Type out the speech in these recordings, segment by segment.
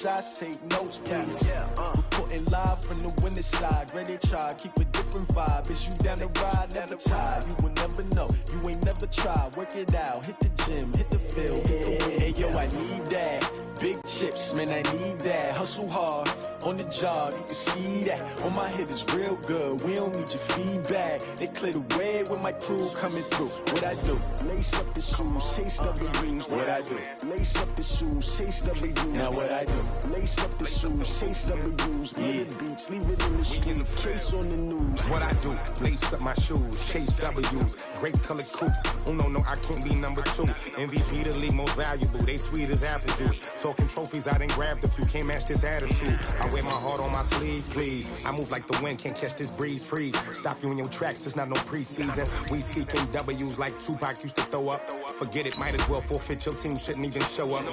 shots, take notes, please. Reporting live from the winning side. Great they try, keep a different vibe. Is you down the ride, never tired. You will never know, you ain't never tried. Work it out, hit the gym, hit the field, hit the wheel. Hey yo, I need that. Big chips, man, I need that. Hustle hard, on the job, you can see that. On my hit is real good, we don't need your feedback. They clear the way with my crew coming through. What I do? Lace up the shoes, chase W's. What I do? Lace up the shoes, chase W's. Now what I do? Lace up the shoes, chase W's. Beat beats, leave it in the street, case on the news. What I do? Lace up my shoes, chase W's. Great colored coops. Oh no, I can't be number 2. MVP the league most valuable. They sweet as apple juice. Talking trophies, I done grabbed a few. Can't match this attitude. I wear my heart on my sleeve, please. I move like the wind, can't catch this breeze. Freeze. Stop you in your tracks, there's not no preseason. We seeking W's like Tupac used to throw up. Forget it, might as well forfeit. Your team shouldn't even show up.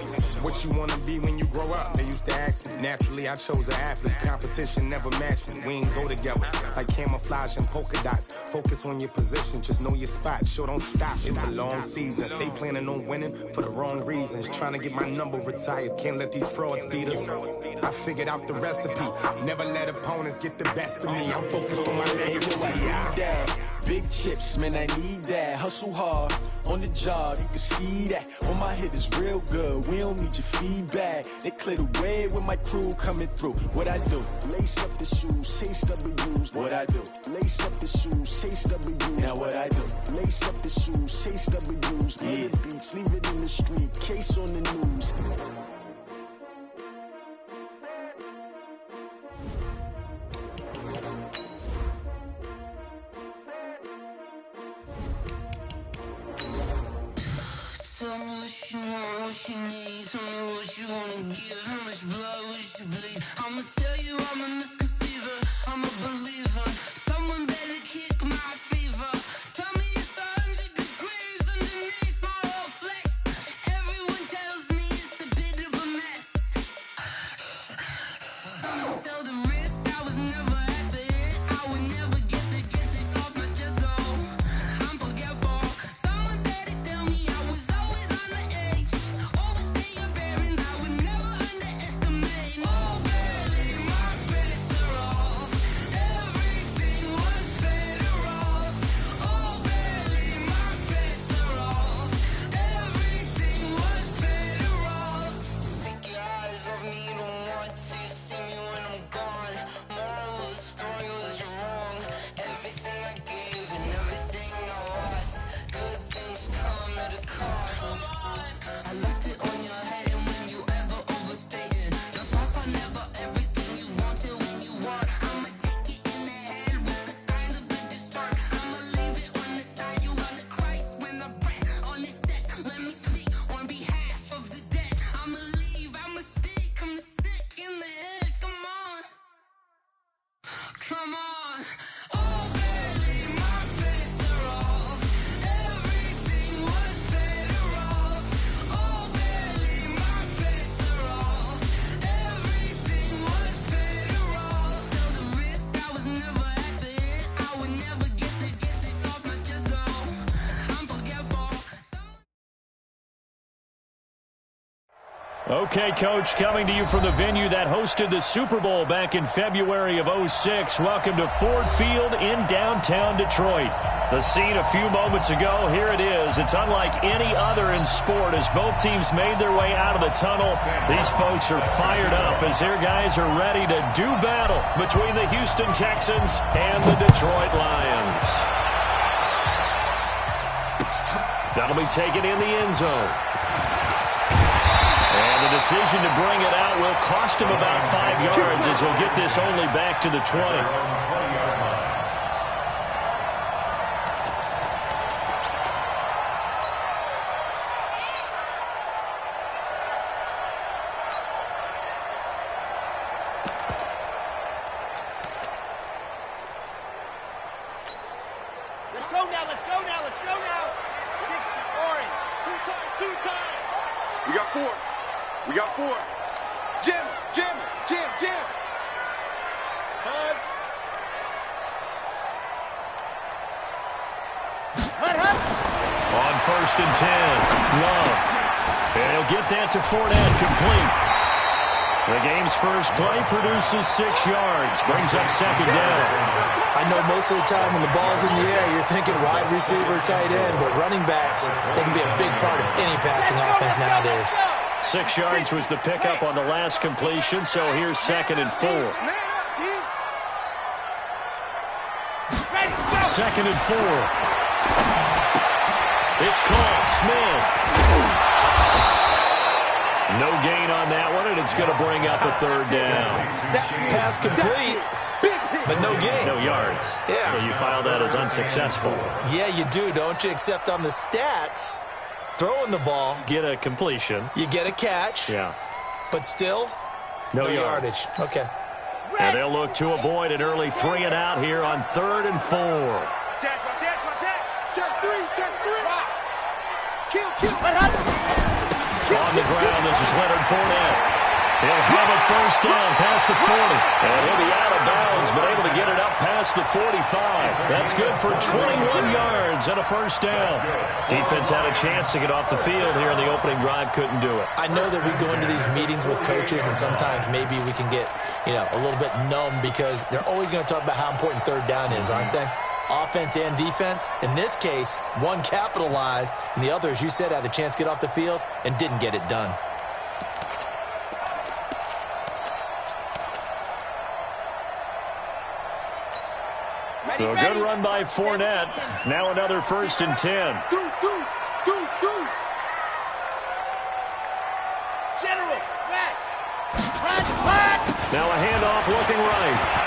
What you wanna be when you grow up? They used to ask me. Naturally, I chose an athlete. Competition never matched me. We ain't go together like camouflage and polka dots. Focus on your position, just know your spot. Sure, don't stop. It's a long season. They planning on winning for the wrong reasons. Trying to get my number retired. Can't let these frauds beat us. I figured out the recipe. Never let opponents get the best of me. I'm focused on my legacy. I need that. Big chips, man, I need that. Hustle hard, on the job, you can see that. On my hit is real good, we don't need your feedback. They clear the way with my crew coming through. What I do? Lace up the shoes, chase W's. What I do? Lace up the shoes, chase W's. Now what I do? Lace up the shoes, chase W's. Beat beats, leave it in the street, case on the news. Tell me what you want, what you need. Tell me what you wanna give. How much blood would you bleed? I'ma tell you I'm a misconceiver. I'm a believer. Someone better kick my fever. Tell me it's 100 degrees underneath my whole flesh. Everyone tells me it's a bit of a mess. I'ma tell the risk I was never at the end. I would never get it off my chest though. I'm forgetful. Someone better tell me I was always on the edge. Overstay your bearings, I would never underestimate. Oh barely, my credits are off. Everything was better off. Oh barely, my credits are off. Everything was better off. Take your eyes off me, don't want to see me when I'm gone. Moral of the story was you're wrong. Everything I gave and everything I lost. Good things come at a cost. I left it on your head and when you ever overstated. Your thoughts are never everything you wanted when you want. I'ma take it in the head with the signs of a distort. I'ma leave it on the side. You on the Christ when the breath on this set. Let me speak on behalf of the dead. I'ma leave, I'ma speak. I'm sick in the head. Come on. Come on. Oh, barely, my credits are off. Everything was better off. Oh, barely, my credits are off. Everything was better off. Tell the risk I was never at the end. I would never get it off my chest though. I'm forgetful. Okay, Coach, coming to you from the venue that hosted the Super Bowl back in February of '06. Welcome to Ford Field in downtown Detroit. The scene a few moments ago, here it is. It's unlike any other in sport as both teams made their way out of the tunnel. These folks are fired up as their guys are ready to do battle between the Houston Texans and the Detroit Lions. That'll be taken in the end zone. And the decision to bring it out will cost him about 5 yards as he'll get this only back to the 20. Let's go now. 60, orange. Two times. We got four. Jim. Buzz. On 1st and 10, Love. And he'll get that to Fournette complete. The game's first play produces 6 yards, brings up second down. I know most of the time when the ball's in the air, you're thinking wide receiver, tight end, but running backs, they can be a big part of any passing offense nowadays. 6 yards was the pickup on the last completion, so here's second and 4. Second and 4. It's caught. Smith. No gain on that one, and it's going to bring up a third down. That pass complete, but no gain. No yards. Yeah. So you file that as unsuccessful. Yeah, you do, don't you? Except on the stats, throwing the ball. Get a completion. You get a catch. Yeah. But still, no yardage. Okay. And they'll look to avoid an early 3 and out here on 3rd and 4. Check 3. Kill. On the ground, this is Leonard Fournette. He'll have a first down past the 40. And he'll be out of bounds, but able to get it up past the 45. That's good for 21 yards and a first down. Defense had a chance to get off the field here in the opening drive, couldn't do it. I know that we go into these meetings with coaches, and sometimes maybe we can get, a little bit numb because they're always going to talk about how important third down is, aren't they? Offense and defense. In this case, one capitalized, and the other, as you said, had a chance to get off the field and didn't get it done. So a good run by Fournette. Now another 1st and 10. General, flash. Now a handoff looking right.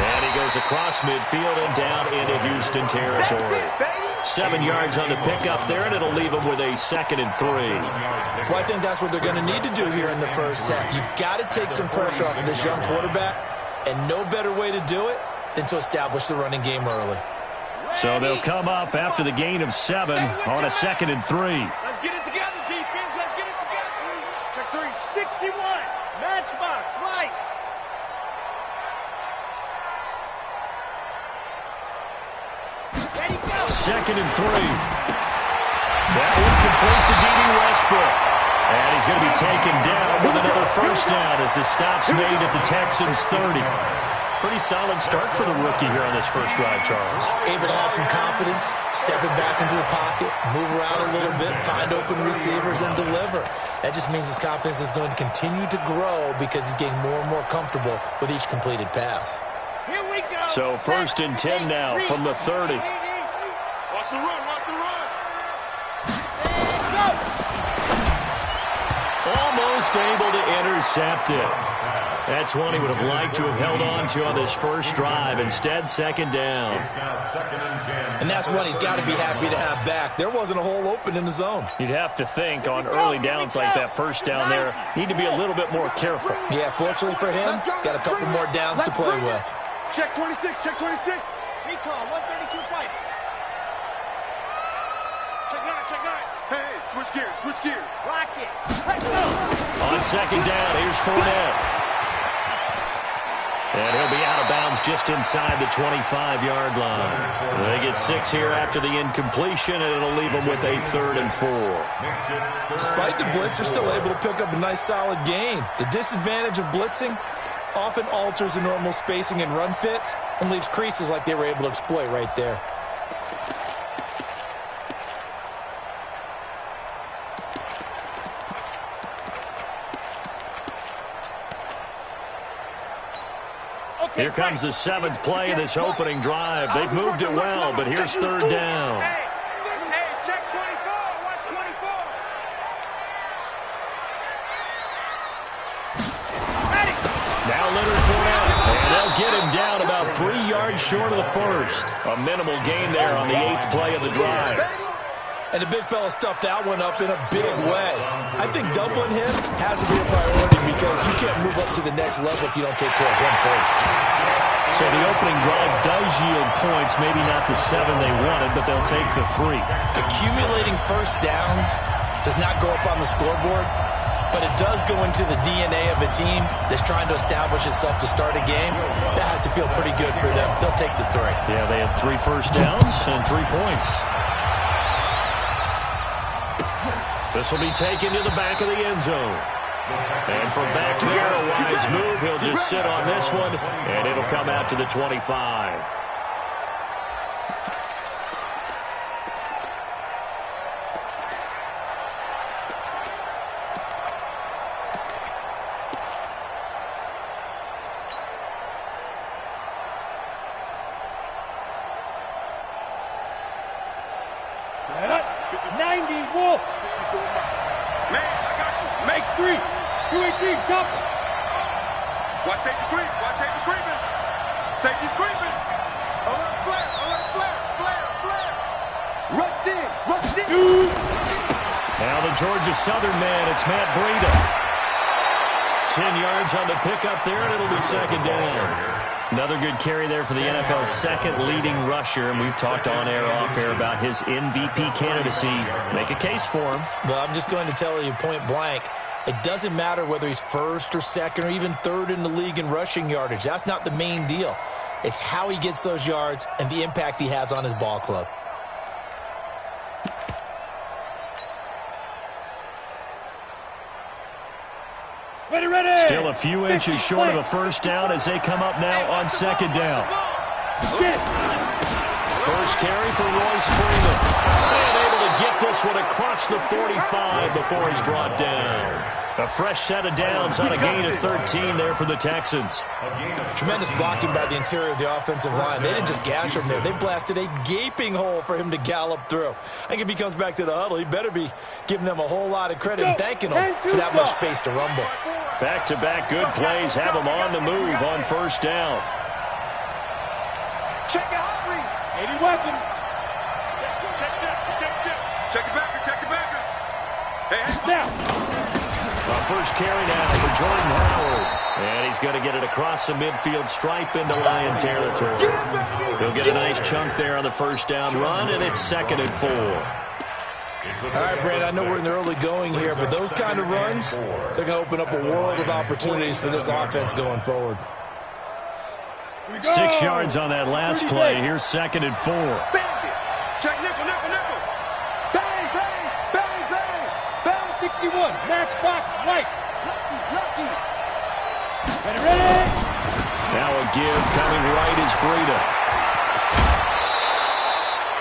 And he goes across midfield and down into Houston territory. 7 yards on the pickup there, and it'll leave him with a 2nd and 3. Well, I think that's what they're going to need to do here in the first half. You've got to take some pressure off of this young quarterback, and no better way to do it than to establish the running game early. So they'll come up after the gain of 7 on a 2nd and 3. Let's get it together, defense. Let's get it together. Check 3. 61. Matchbox. Light. Ready, go. 2nd and 3. That one complete to D.D. Westbrook. And he's going to be taken down with another first down as the stop's made at the Texans' 30. Pretty solid start for the rookie here on this first drive, Charles. Able to have some confidence, stepping back into the pocket, move around a little bit, find open receivers, and deliver. That just means his confidence is going to continue to grow because he's getting more and more comfortable with each completed pass. Here we go. So 1st and 10 now from the 30. Watch the run. Almost able to intercept it. That's one he would have liked to have held on to on this first drive. Instead, 2nd down. And that's one he's got to be happy to have back. There wasn't a hole open in the zone. You'd have to think on early downs like that first down there, need to be a little bit more careful. Yeah, fortunately for him, got a couple more downs to play with. Check 26. Recon, 132 fight. Check 9. Hey, switch gears. Lock it. Let's go. On 2nd down, here's Fournette. And he'll be out of bounds just inside the 25-yard line. They get 6 here after the incompletion, and it'll leave them with a 3rd and 4. Despite the blitz, they're still able to pick up a nice solid gain. The disadvantage of blitzing often alters the normal spacing and run fits and leaves creases like they were able to exploit right there. Here comes the 7th play of this opening drive. They've moved it well, but here's 3rd down. Hey, check 24. Watch 24. Ready. Now Leonard Fournette, and they'll get him down about 3 yards short of the first. A minimal gain there on the 8th play of the drive. And the big fella stuffed that one up in a big way. I think doubling him has to be a priority because you can't move up to the next level if you don't take care of him first. So the opening drive does yield points, maybe not the 7 they wanted, but they'll take the 3. Accumulating first downs does not go up on the scoreboard, but it does go into the DNA of a team that's trying to establish itself to start a game. That has to feel pretty good for them. They'll take the 3. Yeah, they had 3 first downs and 3 points. This will be taken to the back of the end zone. And from back there, a wise move. He'll just sit on this one, and it'll come out to the 25. Set up. 90 Wolf. Man, I got you. Make 3. 218, chopper. Watch safety creep. Watch safety creeping. Safety's creeping. Alert flare. Alert flare. Flare. Flare. Rush in. Rush in. Now the Georgia Southern man, it's Matt Breida. 10 yards on the pickup there, and it'll be second down. Another good carry there for the NFL's second leading rusher, and we've talked on air, off air about his MVP candidacy. Make a case for him. But I'm just going to tell you point blank, it doesn't matter whether he's first or second or even third in the league in rushing yardage. That's not the main deal. It's how he gets those yards and the impact he has on his ball club. Ready. Still a few inches short of a first down as they come up now on second down. First carry for Royce Freeman. And able to get this one across the 45 before he's brought down. A fresh set of downs on a gain of 13 there for the Texans. Tremendous blocking by the interior of the offensive line. They didn't just gash him there. They blasted a gaping hole for him to gallop through. I think if he comes back to the huddle, he better be giving them a whole lot of credit and thanking them for that much space to rumble. Back-to-back good plays have him on the move on first down. Check it out, read. 80 weapon. Check it back. Check it back. Hey. Now. First carry now for Jordan Howard. And he's going to get it across the midfield stripe into Lion territory. He'll get a nice chunk there on the first down run, and it's 2nd and 4. All right, Brad, I know we're in the early going here, but those kind of runs, they're going to open up a world of opportunities for this offense going forward. 6 yards on that last play. Here's 2nd and 4. Bandit. Check nickel. Bang, bang, bang, bang. Bang 61. Matchbox White. Lucky. Ready. Now a give coming right is Breida.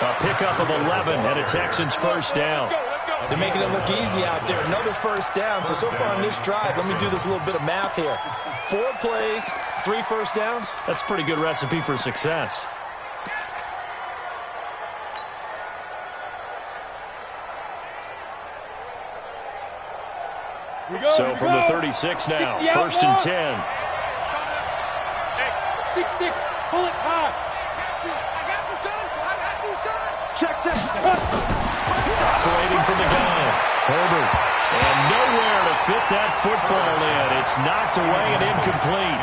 A pickup of 11 and a Texans first down. They're making it look easy out there. Another first down. So far on this drive, let me do this little bit of math here. 4 plays, 3 first downs. That's a pretty good recipe for success. So from the 36 now, 1st and 10. 6-6, pull it hard. I got you, son. Check. Operating from the gun, Herbert. And nowhere to fit that football in. It's knocked away and incomplete.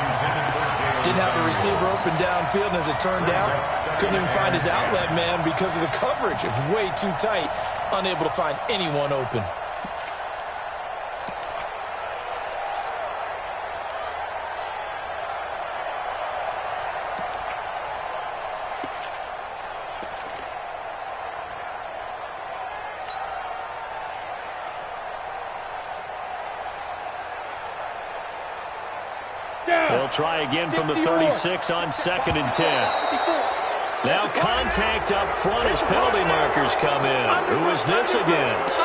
Didn't have a receiver open downfield, and as it turned out, couldn't even find his outlet man because of the coverage. It's way too tight, unable to find anyone open. They'll try again from the 36 on 2nd and 10. Now contact up front as penalty markers come in. Who is this against?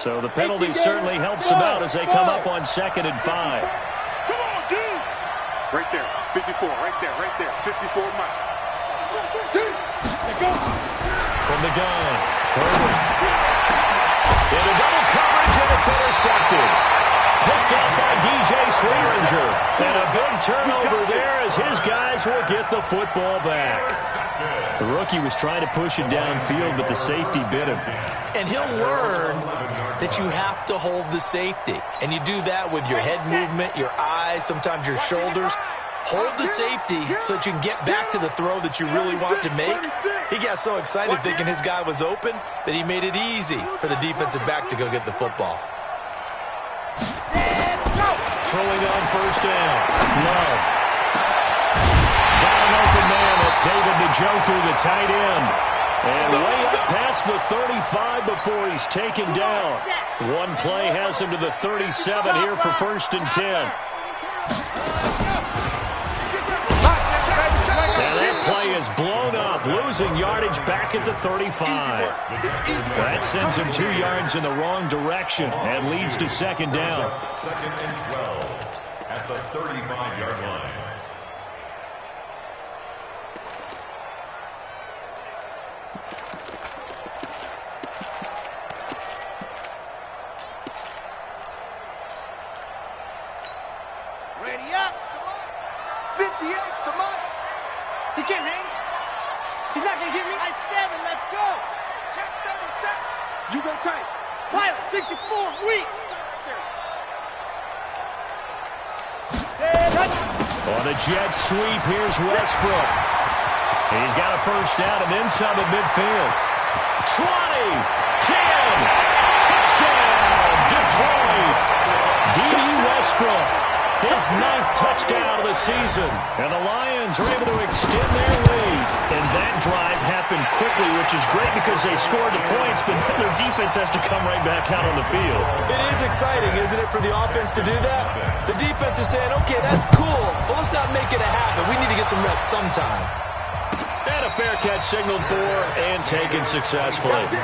So the penalty certainly helps them out as they come up on 2nd and 5. Come on, dude. Right there. 54. Right there. 54 miles. From the gun, Herbert. Into double coverage, and it's intercepted. Picked up by DJ Swearinger. And a big turnover there as his guys will get the football back. The rookie was trying to push it downfield, but the safety bit him. And he'll learn that you have to hold the safety. And you do that with your head movement, your eyes, sometimes your shoulders. Hold the safety so that you can get back to the throw that you really want to make. He got so excited thinking his guy was open that he made it easy for the defensive back to go get the football. Throwing on first down. Love. Got an open man. That's It's David Njoku, the tight end. And way up past the 35 before he's taken down. One play has him to the 37 here for 1st and 10. And that play is blown up, losing yardage back at the 35. That sends him 2 yards in the wrong direction and leads to 2nd down. 2nd and 12 at the 35-yard line. Ready up. Come on. 58. Come on. He can't hang. He's not going to get me. I 7. Let's go. Check, double check. You go tight. Pilot, 64. Weak. On a jet sweep, here's Westbrook. He's got a 1st down and inside the midfield. 20, 10, touchdown, Detroit. D.D. Westbrook, his 9th touchdown of the season. And the Lions are able to extend their lead. And that drive happened quickly, which is great because they scored the points, but their defense has to come right back out on the field. It is exciting, isn't it, for the offense to do that? The defense is saying, okay, that's cool, but let's not make it a habit. We need to get some rest sometime. And a fair catch signaled for and taken successfully. The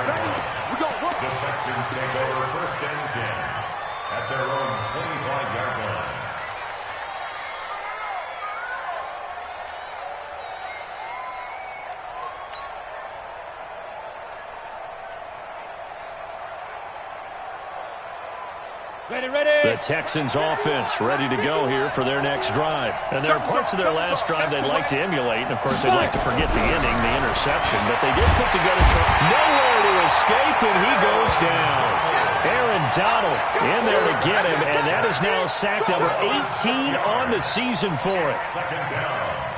Texans take over 1st and 10 at their own 25-yard line. The Texans offense ready to go here for their next drive. And there are parts of their last drive they'd like to emulate. And, of course, they'd like to forget the ending, the interception. But they did put together nowhere to escape, and he goes down. Aaron Donald in there to get him, and that is now sack number 18 on the season for it. 2nd down.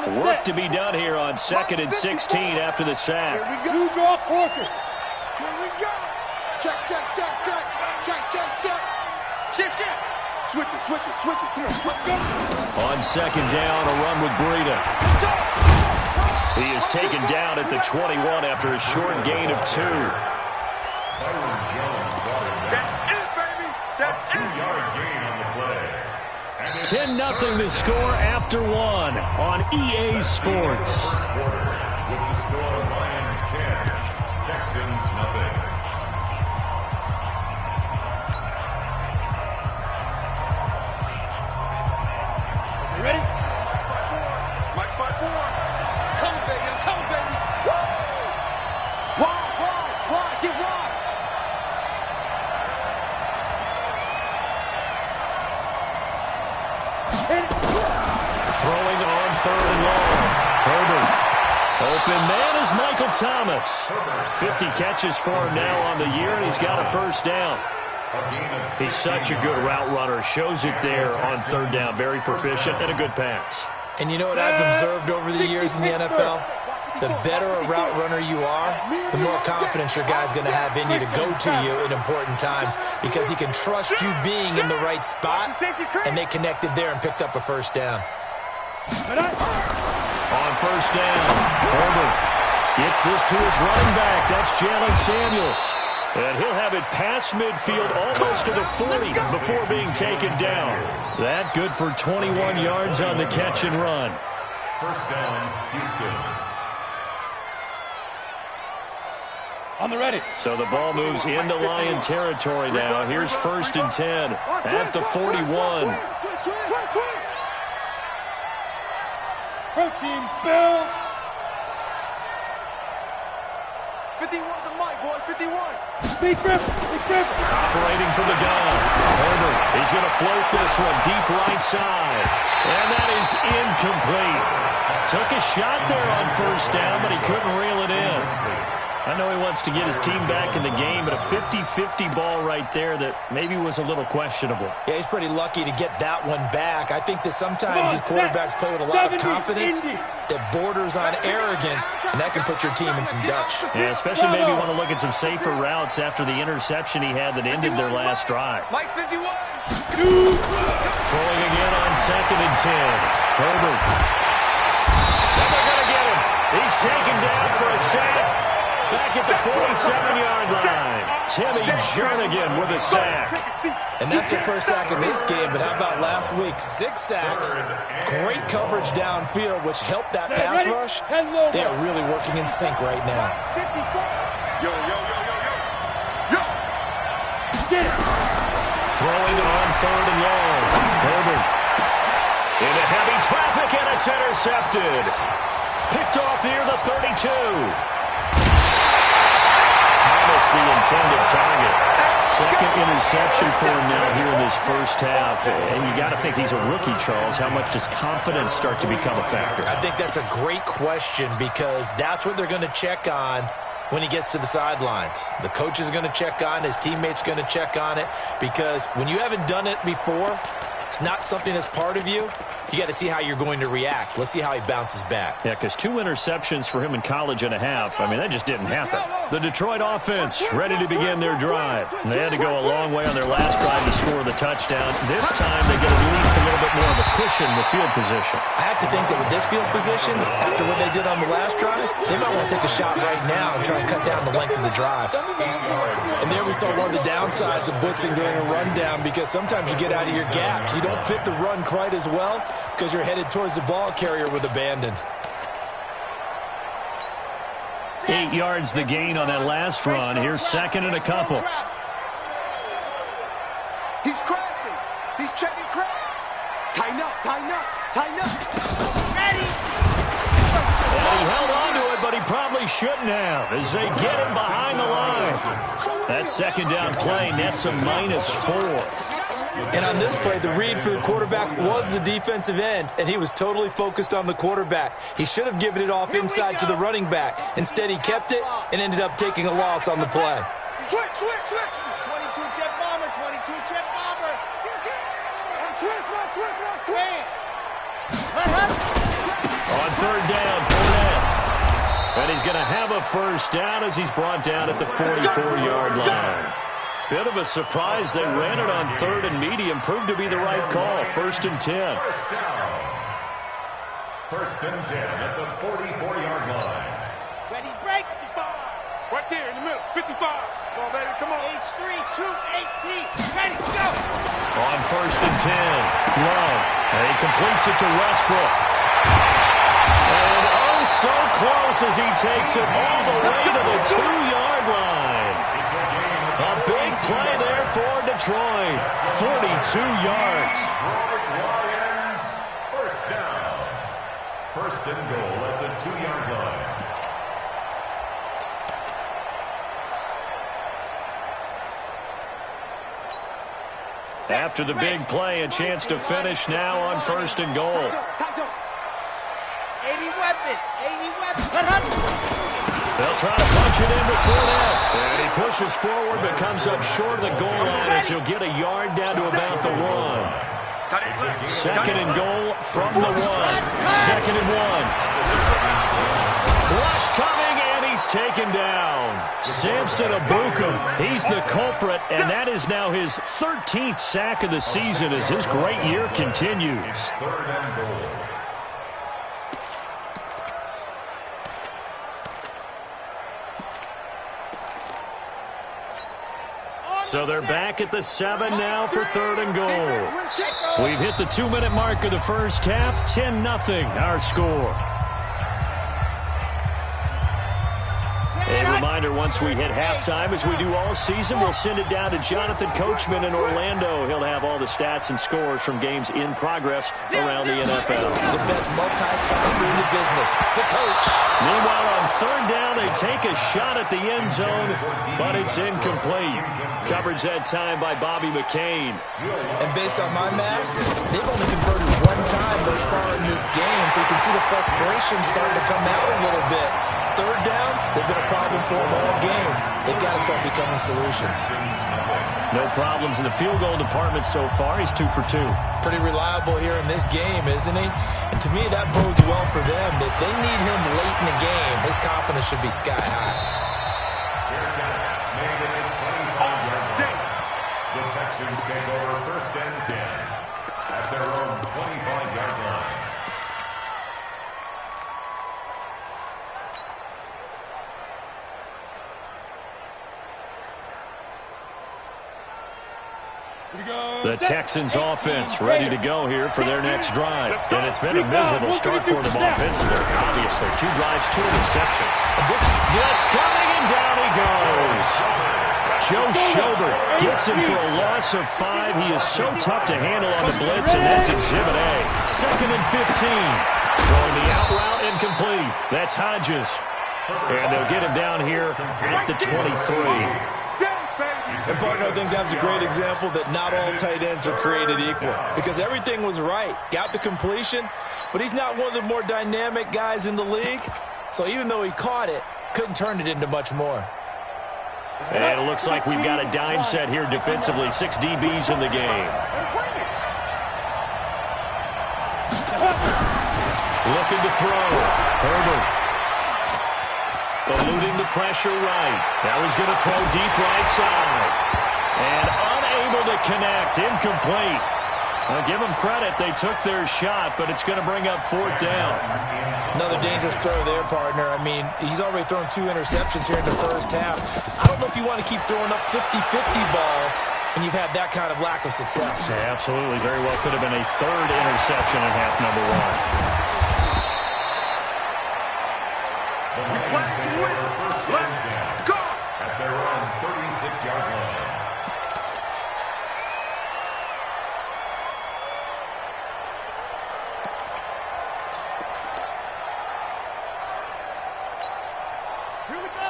Work to be done here on 2nd and 16 after the sack. Here we go. You draw Corker. Here we go. Check, check, check, check. Check, check, check. Shift, shift. Switch it, switch it, switch it. Come on, switch it. On 2nd down, a run with Breida. He is taken down at the 21 after a short gain of 2. That's it, baby. That's it. 2-yard gain on the play. 10-0 the score after 1 on EA Sports. With the score, Lions 10, Texans nothing. You ready? Mike 5-4. Come, baby. I'm coming, baby. Woo! Wide. Get wide. Throwing on 3rd and long. Herbert. Open man is Michael Thomas. 50 catches for him now on the year, and he's got a 1st down. He's such a good route runner. Shows it there on 3rd down. Very proficient and a good pass. And you know what I've observed over the years in the NFL? The better a route runner you are, the more confidence your guy's going to have in you to go to you in important times because he can trust you being in the right spot, and they connected there and picked up a 1st down. On 1st down, Herbert gets this to his running back. That's Jalen Samuels. And he'll have it past midfield almost to the 40 before being taken down. That good for 21 yards on the catch and run. 1st down, Houston. On the ready. So the ball moves into Lion territory now. Here's 1st and 10 at the 41. Protein spill. 51 to Mike, boy. 51. Big grip. Operating from the gun. Herbert, he's going to float this one deep right side. And that is incomplete. Took a shot there on 1st down, but he couldn't reel it in. I know he wants to get his team back in the game, but a 50-50 ball right there that maybe was a little questionable. Yeah, he's pretty lucky to get that one back. I think that sometimes these quarterbacks play with a lot of confidence that borders on arrogance, and that can put your team in some Dutch. Yeah, especially maybe want to look at some safer routes after the interception he had that ended their last drive. Mike 51. Throwing again on 2nd and 10. Herbert. And they're going to get him. He's taken down for a sack. Back at the 47-yard line. Timmy Jernigan with a sack. And that's the first sack of this game, but how about last week? 6 sacks, great coverage downfield, which helped that pass rush. They are really working in sync right now. Yo, yo, yo, yo, yo. Yo. Throwing on 3rd and long. Herbert. Into heavy traffic, and it's intercepted. Picked off near the 32. The intended target. 2nd interception for him now here in this first half. And you got to think he's a rookie, Charles. How much does confidence start to become a factor? I think that's a great question because that's what they're going to check on when he gets to the sidelines. The coach is going to check on it. His teammates going to check on it because when you haven't done it before, it's not something that's part of you. You got to see how you're going to react. Let's see how he bounces back. Yeah, because 2 interceptions for him in college and a half. I mean, that just didn't happen. The Detroit offense ready to begin their drive. They had to go a long way on their last drive to score the touchdown. This time they get at least a little bit more of a cushion with field position. I have to think that with this field position, after what they did on the last drive, they might want to take a shot right now and try and cut down the length of the drive. And there we saw one of the downsides of blitzing during a rundown because sometimes you get out of your gaps. You don't fit the run quite as well because you're headed towards the ball carrier with abandon. 8 yards the gain on that last run. Here's 2nd and a couple. He's crashing. He's checking crash. Tighten up, tighten up, tighten up. Ready. And he held on to it, but he probably shouldn't have as they get him behind the line. That 2nd down play nets a -4. And on this play, the read for the quarterback was the defensive end, and he was totally focused on the quarterback. He should have given it off inside to the running back. Instead, he kept it and ended up taking a loss on the play. Switch, switch, switch. 22 jet bomber, 22 jet bomber. Switch, switch, On 3rd down, Fournette. And he's going to have a first down as he's brought down at the 44-yard line. Bit of a surprise. They ran it on 3rd and medium. Proved to be the right call. 1st and 10. First and 10 at the 44-yard line. Ready, break. 55. Right there in the middle. 55. Come on, baby. Come on. H3, 218. Ready, go. On 1st and 10. Love. And he completes it to Westbrook. And oh, so close as he takes it all the way to the 2-yard line. A big play there for Detroit. 42 yards. Lions, first down. First and goal at the 2-yard line. After the big play, a chance to finish now on 1st and goal. 80 weapon. 80 weapon. They'll try to punch it in to Fournette. And he pushes forward but comes up short of the goal line as he'll get a yard down to about the 1. 2nd and goal from the 1. 2nd and 1. Rush coming, and he's taken down. Samson Abuka, he's the culprit, and that is now his 13th sack of the season as his great year continues. 3rd and goal. So they're back at the 7 now for 3rd and goal. We've hit the 2-minute mark of the first half. 10-0 our score. A reminder, once we hit halftime, as we do all season, we'll send it down to Jonathan Coachman in Orlando. He'll have all the stats and scores from games in progress around the NFL. The best multitasker in the business, the coach. Meanwhile, on 3rd down, they take a shot at the end zone, but it's incomplete. Coverage that time by Bobby McCain. And based on my math, they've only converted 1 time thus far in this game, so you can see the frustration starting to come out a little bit. third downs, they've been a problem for them all game. They've got to start becoming solutions. No problems in the field goal department so far. He's 2 for 2. Pretty reliable here in this game, isn't he? And to me, that bodes well for them. If they need him late in the game, his confidence should be sky high. The Texans take over first and 10 at their own 25-yard line. The Texans offense ready to go here for their next drive. And it's been a miserable start for them offensively. Obviously, 2 drives, 2 interceptions. And this is blitz coming, and down he goes. Joe Schobert gets him for a loss of 5. He is so tough to handle on the blitz, and that's Exhibit A. 2nd and 15. Throwing the out route incomplete. That's Hodges. And they'll get him down here at the 23. And, partner, I think that's a great example that not all tight ends are created equal because everything was right. Got the completion, but he's not one of the more dynamic guys in the league. So even though he caught it, couldn't turn it into much more. And it looks like we've got a dime set here defensively. 6 DBs in the game. Looking to throw. Herbert. Eluding the pressure right. That was going to throw deep right side. And unable to connect. Incomplete. I'll give them credit. They took their shot, but it's going to bring up 4th down. Another dangerous throw there, partner. I mean, he's already thrown 2 interceptions here in the first half. I don't know if you want to keep throwing up 50-50 balls when you've had that kind of lack of success. Yeah, absolutely. Very well could have been a 3rd interception in half number 1. At their own 36-yard line.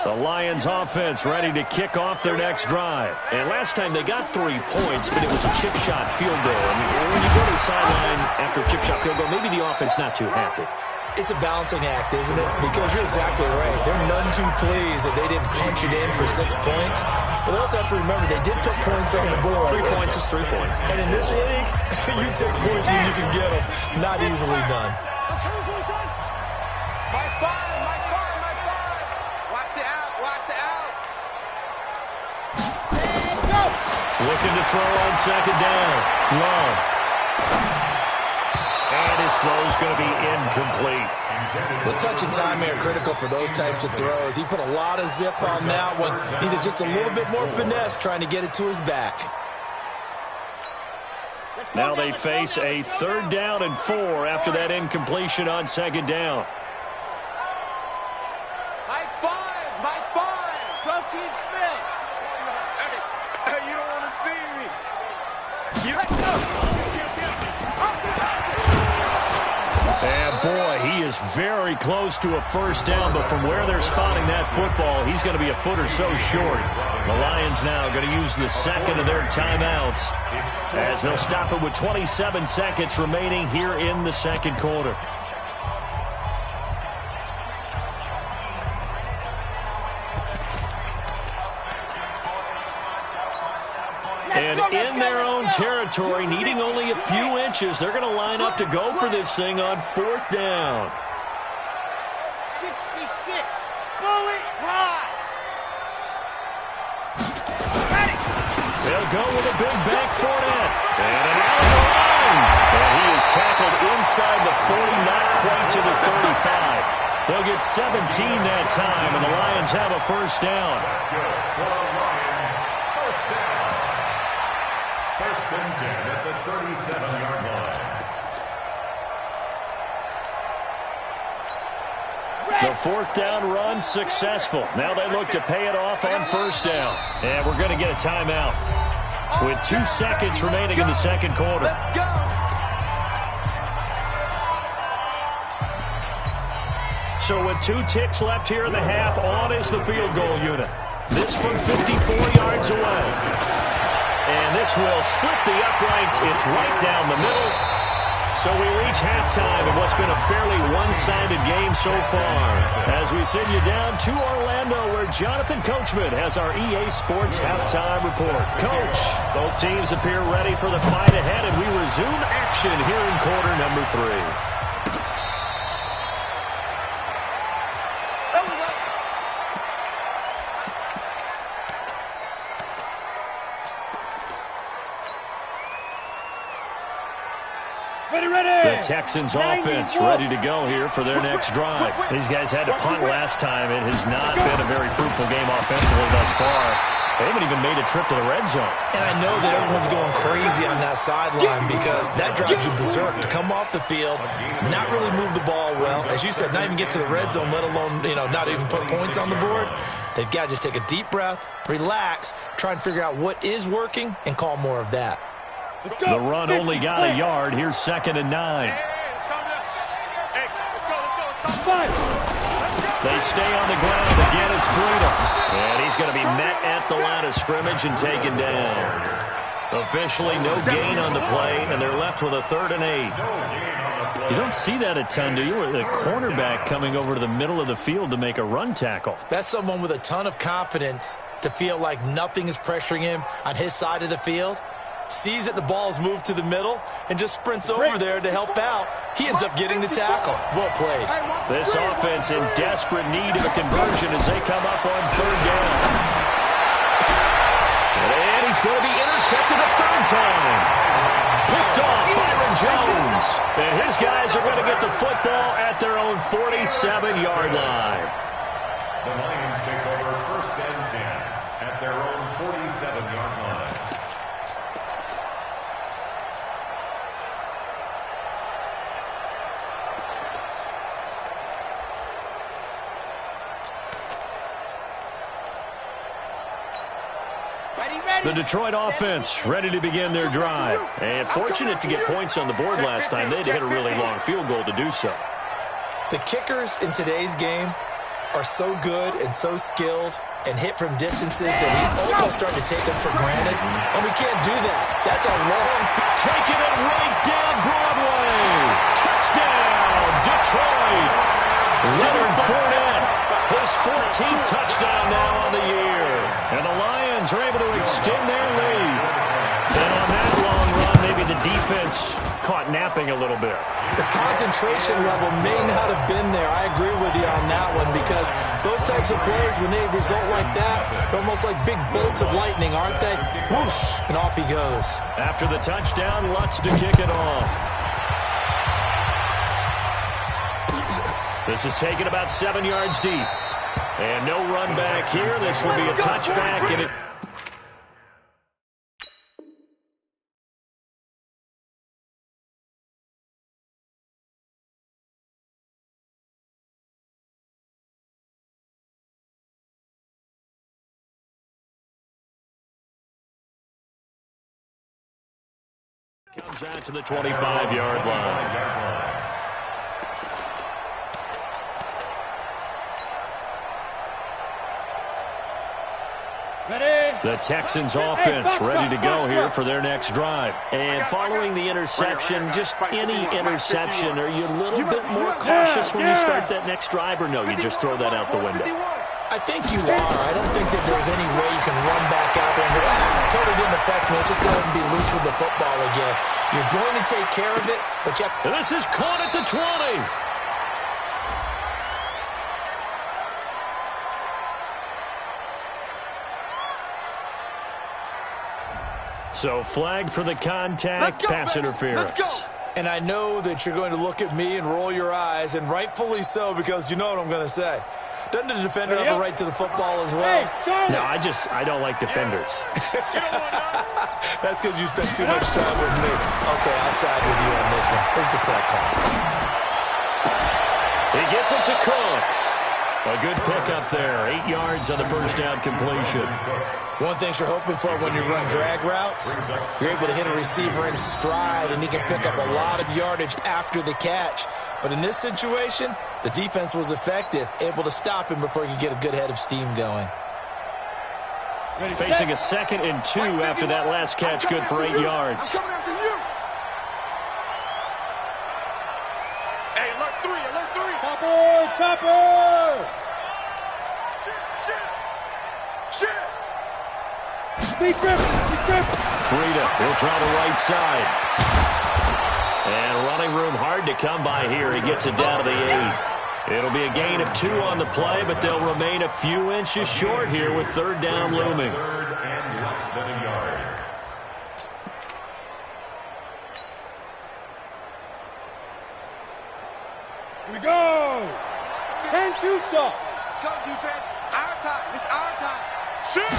The Lions offense ready to kick off their next drive. And last time they got 3 points, but it was a chip shot field goal. I mean, when you go to the sideline after a chip shot field goal, maybe the offense not too happy. It's a balancing act, isn't it? Because you're exactly right. They're none too pleased that they didn't punch it in for 6 points. But they also have to remember they did put points on the board. 3 points is 3 points. And in this league, you take points when you can get them. Not easily done. My five. Watch the out. And go. Looking to throw on 2nd down. Love. And his throw's going to be incomplete. The touch and timing are critical for those types of throws. He put a lot of zip on that one. Needed just a little bit more finesse trying to get it to his back. Now they face a 3rd down and 4 after that incompletion on 2nd down. My five. Protein spill. Hey, you don't want to see me. Let's go. And boy, he is very close to a 1st down, but from where they're spotting that football, he's going to be a foot or so short. The Lions now going to use the 2nd of their timeouts as they'll stop it with 27 seconds remaining here in the 2nd quarter. And in their own territory, needing only a few inches, they're going to line up to go for this thing on 4th down. 66. Bullet high. Ready. They'll go with a big bank Fournette. And an out of the line. And he is tackled inside the 40, not quite to the 35. They'll get 17 that time, and the Lions have a 1st down. That's good for the Lions. 1st down. 1st and 10 at the 37-yard line. The 4th down run successful. Now they look to pay it off on 1st down. And we're going to get a timeout with 2 seconds remaining in the 2nd quarter. Let's go. So with 2 ticks left here in the half, on is the field goal unit. This from 54 yards away. And this will split the uprights. It's right down the middle. So we reach halftime in what's been a fairly one-sided game so far. As we send you down to Orlando, where Jonathan Coachman has our EA Sports halftime report. Coach, both teams appear ready for the fight ahead, and we resume action here in quarter number 3. The Texans offense ready to go here for their next drive. These guys had to punt last time. It has not been a very fruitful game offensively thus far. They haven't even made a trip to the red zone. And I know that everyone's going crazy on that sideline because that drives you berserk to come off the field, not really move the ball well. As you said, not even get to the red zone, let alone, not even put points on the board. They've got to just take a deep breath, relax, try and figure out what is working, and call more of that. The run only got a yard. Here's 2nd and 9. They stay on the ground. Again, it's Breida. And he's going to be met at the line of scrimmage and taken down. Officially no gain on the play, and they're left with a 3rd and 8. You don't see that a ton, do you? The cornerback coming over to the middle of the field to make a run tackle. That's someone with a ton of confidence to feel like nothing is pressuring him on his side of the field. Sees that the ball's moved to the middle and just sprints over there to help out. He ends up getting the tackle. Well played. This offense in desperate need of a conversion as they come up on 3rd down. And he's going to be intercepted a 3rd time. Picked off Byron Jones. And his guys are going to get the football at their own 47-yard line. The Lions take over 1st and 10 at their own 47-yard line. The Detroit offense ready to begin their drive. And fortunate to get points on the board last time. They had to hit a really long field goal to do so. The kickers in today's game are so good and so skilled and hit from distances that we almost start to take them for granted. And we can't do that. That's a long... Taking it right down Broadway. Touchdown, Detroit. Leonard Fournette. His 14th touchdown now on the year. And the Lions are able to extend their lead. And on that long run, maybe the defense caught napping a little bit. The concentration level may not have been there. I agree with you on that one because those types of plays, when they result like that, they're almost like big bolts of lightning, aren't they? Whoosh, and off he goes. After the touchdown, Lutz to kick it off. This is taken about 7 yards deep. And no run back here. This will be a touchback. And it... comes out to the 25-yard line. The Texans offense ready to go here for their next drive. And following the interception, just any interception, are you a little bit more cautious when you start that next drive, or no, you just throw that out the window? I think you are. I don't think that there's any way you can run back out there and go, totally didn't affect me. Let's just go ahead and be loose with the football again. You're going to take care of it, but you have... And this is caught at the 20. So flag for the contact, pass interference. And I know that you're going to look at me and roll your eyes, and rightfully so, because you know what I'm going to say. Doesn't the defender have a right to the football as well? No, I don't like defenders. That's because you spent too much time with me. Okay, I'll side with you on this one. Here's the correct call. He gets it to Cooks. A good pickup there. 8 yards on the first down completion. One thing you're hoping for when you run drag routes, you're able to hit a receiver in stride, and he can pick up a lot of yardage after the catch. But in this situation, the defense was effective, able to stop him before he could get a good head of steam going. Facing a 2nd and 2 after that last catch, good for 8 yards. Chopper! Chopper! Shit! Deep grip! Breida will try the right side. And running room hard to come by here. He gets it down to the 8. It'll be a gain of 2 on the play, but they'll remain a few inches short here with third down looming. Third and less than a yard. Here we go! 10-2 stop! Let's go, defense. Our time. It's our time. Shoot!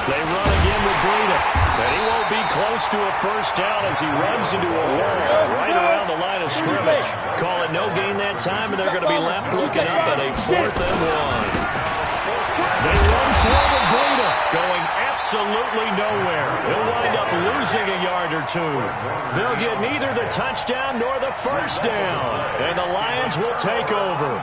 They run again with Breida. And he won't be close to a first down as he runs into a wall right around the line of scrimmage. Call it no gain that time, and they're going to be left looking up at a 4th and 1. They run forward Breida, going absolutely nowhere. He'll wind up losing a yard or 2. They'll get neither the touchdown nor the first down. And the Lions will take over.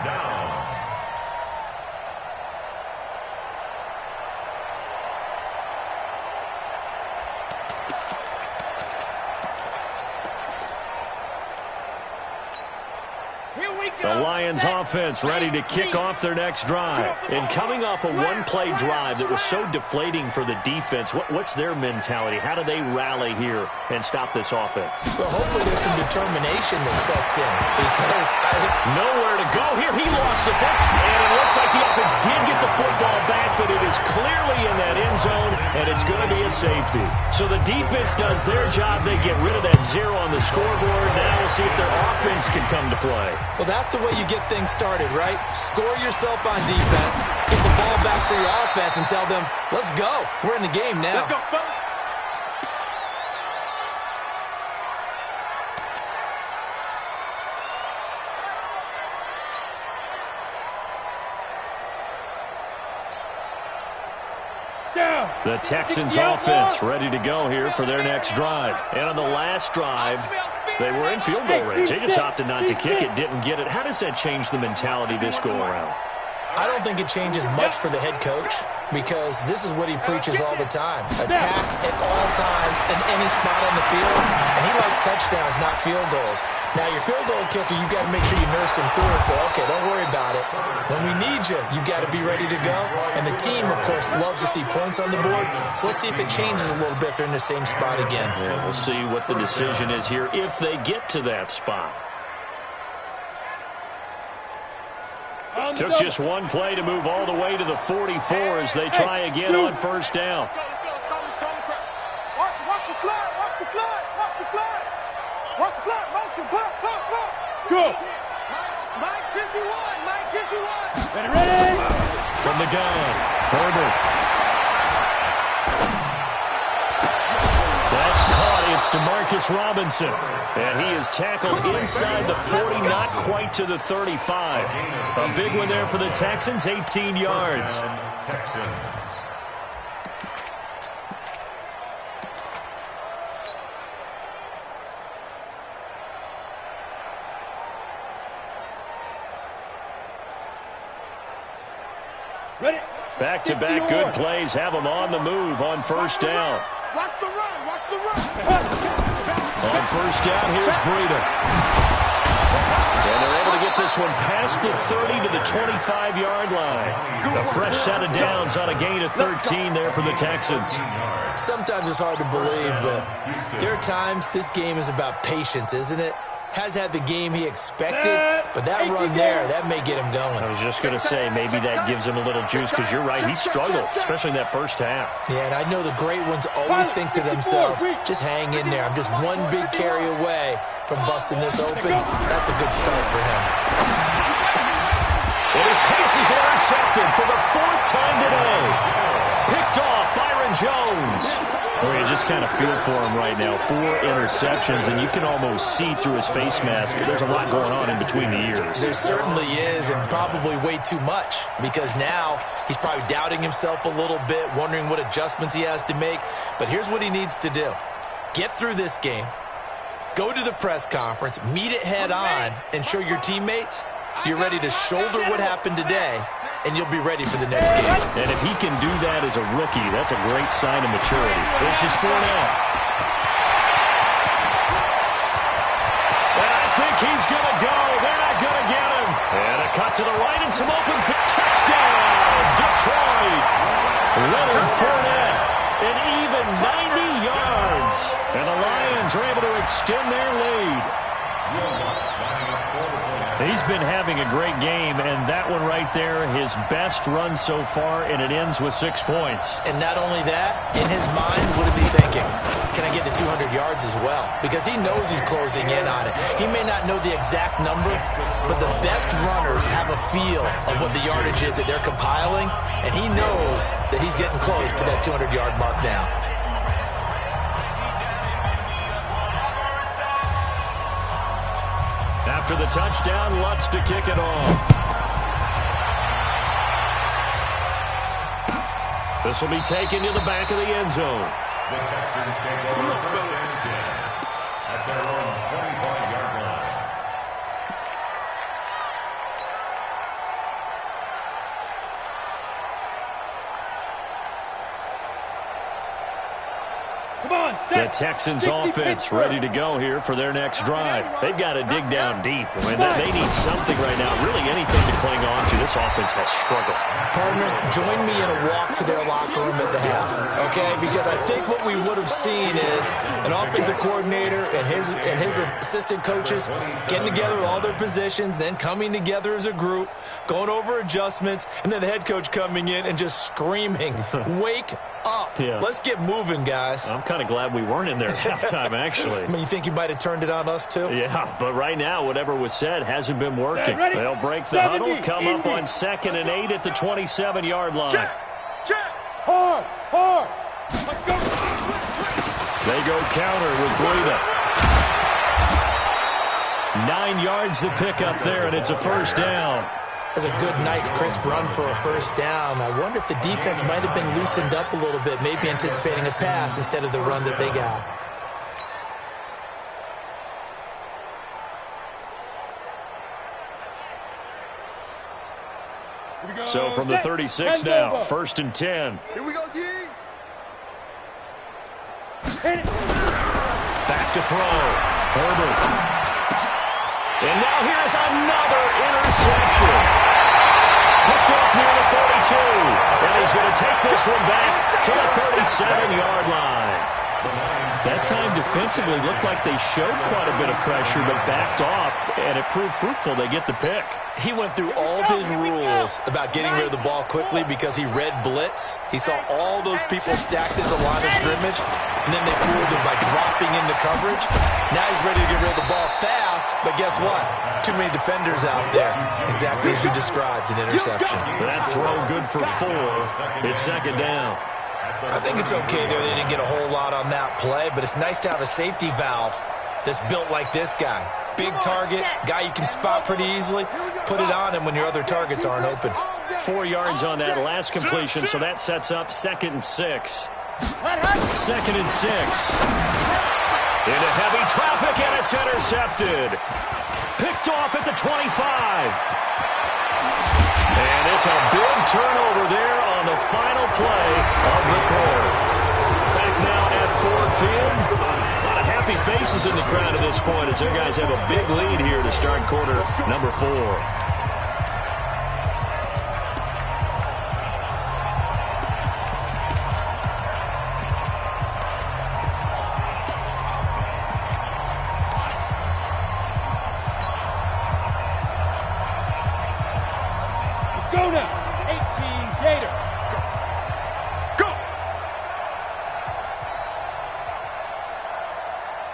The Lions offense ready to kick off their next drive. And coming off a one-play drive that was so deflating for the defense, what's their mentality? How do they rally here and stop this offense? Well, hopefully there's some determination that sets in because nowhere to go here. He lost the football, and it looks like the offense did get the football back, but it is clearly in that end zone, and it's going to be a safety. So the defense does their job. They get rid of that 0 on the scoreboard. Now we'll see if their offense can come to play. Well, that's the way you get things started, right? Score yourself on defense, get the ball back for your offense, and tell them, let's go. We're in the game now. Let's go, folks. The Texans offense ready to go here for their next drive. And on the last drive, they were in field goal range. They just opted not to kick it, didn't get it. How does that change the mentality this go around? I don't think it changes much for the head coach because this is what he preaches all the time. Attack at all times in any spot on the field. And he likes touchdowns, not field goals. Now, your field goal kicker, you got to make sure you nurse him through and say, okay, don't worry about it. When we need you, you got to be ready to go. And the team, of course, loves to see points on the board. So let's see if it changes a little bit if they're in the same spot again. Yeah, we'll see what the decision is here if they get to that spot. Took just one play to move all the way to the 44 as they try again on first down. Watch the flag! Watch the flag! Watch the flag! Watch the flag! Motion! Pull! Go! Mike 51! Mike 51! Ready? From the gun, Herbert. That's caught. It's DeMarcus Robinson. And he is tackled inside the 40, not quite to the 35. A big one there for the Texans, 18 yards. Texans. Ready? Back-to-back good plays have them on the move on first down. Watch the run! Watch the run! On first down, here's Breida. And they're able to get this one past the 30 to the 25-yard line. A fresh set of downs on a gain of 13 there for the Texans. Sometimes it's hard to believe, but there are times this game is about patience, isn't it? Has had the game he expected, but that run there, that may get him going. I was just going to say, maybe that gives him a little juice, because you're right, he struggled, especially in that first half. Yeah, and I know the great ones always think to themselves, just hang in there. I'm just one big carry away from busting this open. That's a good start for him. And his pace is intercepted for the 4th time today. Picked off Byron Jones. Well, you just kind of feel for him right now. 4 interceptions, and you can almost see through his face mask. There's a lot going on in between the ears. There certainly is, and probably way too much, because now he's probably doubting himself a little bit, wondering what adjustments he has to make. But here's what he needs to do. Get through this game, go to the press conference, meet it head on, and show your teammates you're ready to shoulder what happened today, and you'll be ready for the next game. And if he can do that as a rookie, that's a great sign of maturity. This is 4 now. And I think he's going to go. They're not going to get him. to the right and some open field. Touchdown, Detroit. Leonard Fournette, an even 90 yards. And the Lions are able to extend their lead. He's been having a great game, and that one right there, his best run so far, and it ends with 6 points. And not only that, in his mind, what is he thinking? Can I get to 200 yards as well? Because he knows he's closing in on it. He may not know the exact number, but the best runners have a feel of what the yardage is that they're compiling, and he knows that he's getting close to that 200-yard mark now. After the touchdown, Lutz to kick it off. This will be taken to the back of the end zone. The Texans take over first and 10 at their own 25-yard line. Come on, The Texans offense ready to go here for their next drive. They've got to dig down deep. I mean, they need something right now, really anything to cling on to. This offense has struggled. Partner, join me in a walk to their locker room at the half, okay? Because I think what we would have seen is an offensive coordinator and his assistant coaches getting together with all their positions, then coming together as a group, going over adjustments, and then the head coach coming in and just screaming, "Wake up. Yeah. Let's get moving, guys." I'm kind of glad we weren't in there at halftime, actually. I mean, you think he might have turned it on us, too? Yeah, but right now, whatever was said hasn't been working. They'll break the huddle, come up on 2nd and 8 at the 27-yard line. Hard, hard. Let's go. They go counter with Breida. 9 yards to pick up there, and it's a first down. That's a good, nice, crisp run for a first down. I wonder if the defense might have been loosened up a little bit, maybe anticipating a pass instead of the run that they got. So from the 36 now, 1st and 10. Here we go, D. Back to throw. Herbert. And now here's another interception. Hooked up near the 42. And he's going to take this one back to the 37-yard line. That time defensively looked like they showed quite a bit of pressure but backed off, and it proved fruitful. They get the pick. He went through all of his rules about getting rid of the ball quickly because he read blitz. He saw all those people stacked at the line of scrimmage, and then they fooled him by dropping into coverage. Now he's ready to get rid of the ball fast, but guess what? Too many defenders out there. Exactly as you described, an interception. That throw good for 4. It's 2nd down. I think it's okay there. They didn't get a whole lot on that play, but it's nice to have a safety valve that's built like this guy. Big target, guy you can spot pretty easily. Put it on him when your other targets aren't open. 4 yards on that last completion, so that sets up 2nd and 6. 2nd and 6. Into heavy traffic, and it's intercepted. Picked off at the 25. And it's a big turnover there on the final play of the quarter. Back now at Ford Field. A lot of happy faces in the crowd at this point as their guys have a big lead here to start quarter number 4. Go now. 18 Gator. Go.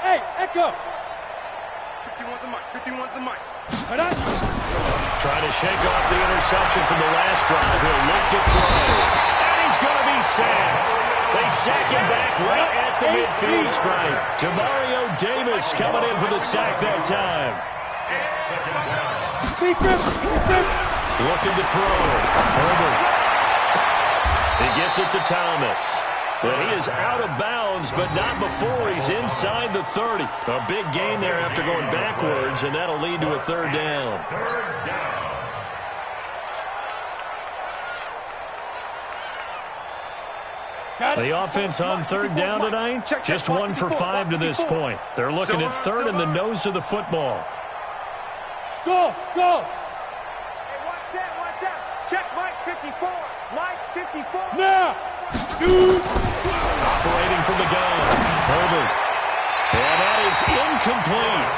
Hey, Echo. 51's the mic. 51's the mic. Trying to shake off the interception from the last drive. He'll look to throw. And he's going to be sacked. They sack him back right at the midfield stripe. Demario Davis coming in for the sack that time. Looking to throw. Herbert. He gets it to Thomas. But he is out of bounds, but not before he's inside the 30. A big gain there after going backwards, and that'll lead to a 3rd down. The offense on 3rd down tonight, just 1 for 5 to this point. They're looking at 3rd in the nose of the football. Go, go. set, watch out. Check Mike 54. Mike 54. Now, shoot. Operating from the gun, Herbert. And that is incomplete.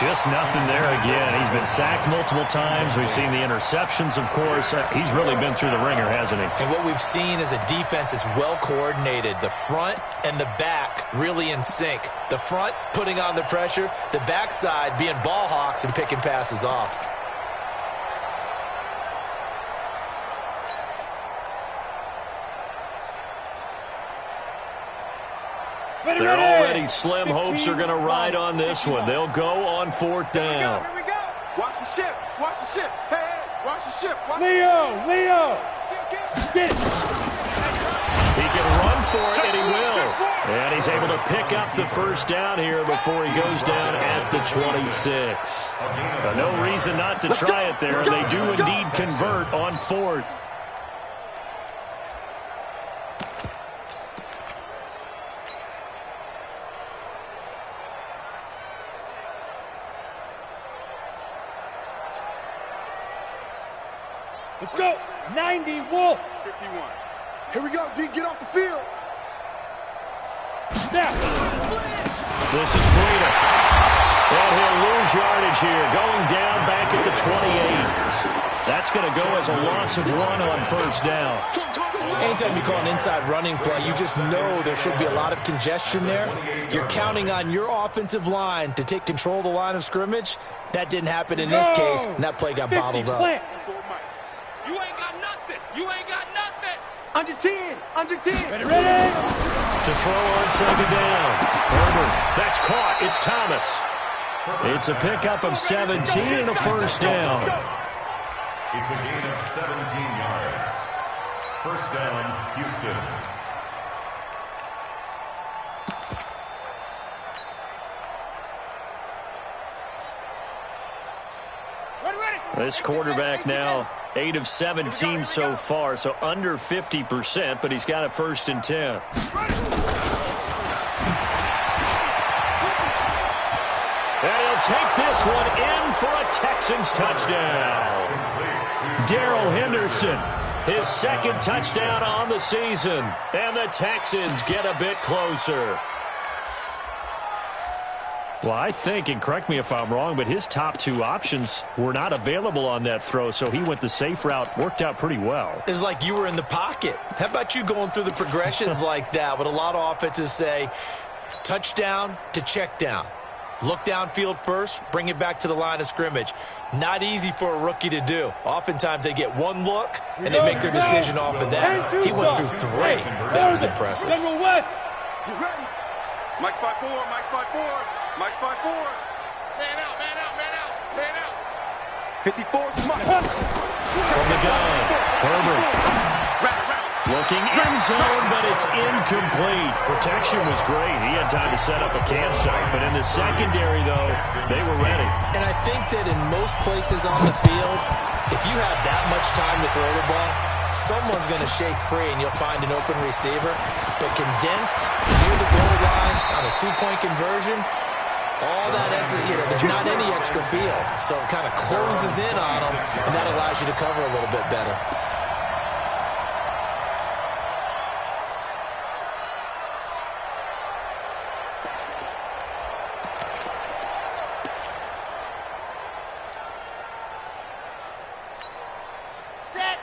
Just nothing there again. He's been sacked multiple times. We've seen the interceptions, of course. He's really been through the ringer, hasn't he? And what we've seen is a defense that's well coordinated. The front and the back really in sync. The front putting on the pressure. The backside being ball hawks and picking passes off. They're already slim hopes are going to ride on this one. They'll go on fourth down. Here we go. Watch the ship. Watch the ship. Hey, hey, watch the ship. Watch Leo. Get it. He can run for it, and he will. And he's able to pick up the first down here before he goes down at the 26. No reason not to try it there. They do indeed convert on fourth. Let's go. 90, Wolf. 51. Here we go, D. Get off the field. Now. This is Breida. And he'll lose yardage here, going down back at the 28. That's going to go as a loss of 1 on first down. Anytime you call an inside running play, you just know there should be a lot of congestion there. You're counting on your offensive line to take control of the line of scrimmage. That didn't happen in this case, and that play got bottled up. You ain't got nothing. You ain't got nothing. Under 10. Under 10. Ready? To throw on second down. Herbert. That's caught. It's Thomas. It's a pickup of 17 and a first down. It's a gain of 17 yards. First down, Houston. This quarterback now 8 of 17 so far, so under 50%, but he's got a 1st and 10. And he'll take this one in for a Texans touchdown. Darrell Henderson, his 2nd touchdown on the season, and the Texans get a bit closer. Well, I think, and correct me if I'm wrong, but his top 2 options were not available on that throw, so he went the safe route. Worked out pretty well. It was like you were in the pocket. How about you going through the progressions like that? What a lot of offenses say, touchdown to check down. Look downfield first, bring it back to the line of scrimmage. Not easy for a rookie to do. Oftentimes they get one look, and they make their decision off of that. He went through 3. That was impressive. General West. Get ready. Mike 5-4. Mike 5-4. Mike 5-4. Man out, man out, man out, man out. 54 to Mike. From the gun, Herbert. Looking end zone, but it's incomplete. Protection was great. He had time to set up a campsite, but in the secondary, though, they were ready. And I think that in most places on the field, if you have that much time to throw the ball, someone's going to shake free and you'll find an open receiver. But condensed near the goal line on a 2-point conversion, all that extra, there's not any extra field. So it kind of closes in on them, and that allows you to cover a little bit better.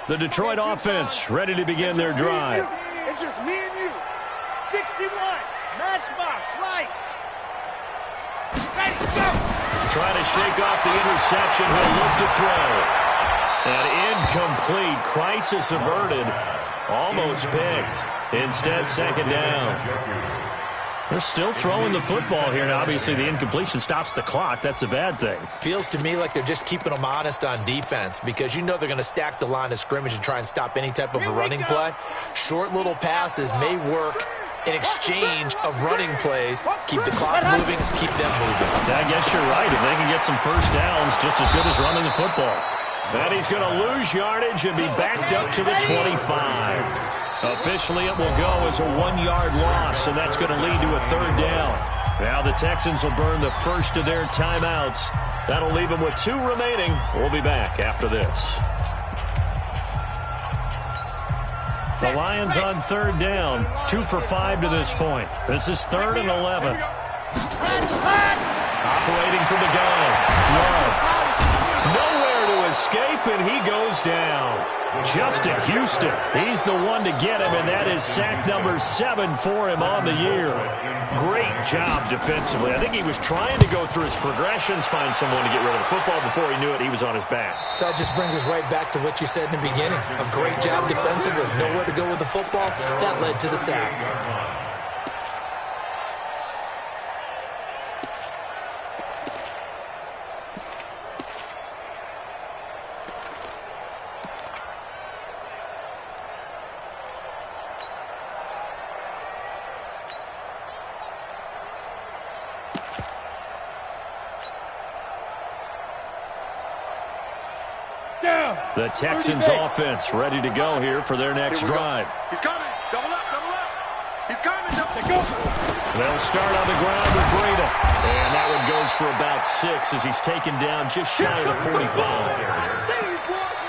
The Detroit offense ready to begin their drive. It's just me and you. 61. Matchbox. Light. Ready, go. Trying to shake off the interception. He'll look to throw. And incomplete. Crisis averted. Almost picked. Instead, 2nd down. They're still throwing the football here. Now, obviously, the incompletion stops the clock. That's a bad thing. Feels to me like they're just keeping them honest on defense because you know they're going to stack the line of scrimmage and try and stop any type of a running play. Short little passes may work in exchange of running plays. Keep the clock moving, keep them moving. I guess you're right. If they can get some first downs, just as good as running the football. And he's going to lose yardage and be backed up to the 25. Officially, it will go as a 1-yard loss, and that's going to lead to a 3rd down. Now the Texans will burn the first of their timeouts. That'll leave them with 2 remaining. We'll be back after this. The Lions on third down, 2 for 5 to this point. This is 3rd and 11. Operating from the gun. Love. Nowhere to escape, and he goes down. Justin Houston, he's the one to get him, and that is sack number 7 for him on the year. Great job defensively. I think he was trying to go through his progressions, find someone to get rid of the football. Before he knew it, he was on his back. So that just brings us right back to what you said in the beginning. A great job defensively. Nowhere to go with the football. That led to the sack. The Texans offense ready to go here for their next drive. He's coming. Double up, double up. He's coming. They'll start on the ground with Breda. And that one goes for about 6 as he's taken down just shy of the 45.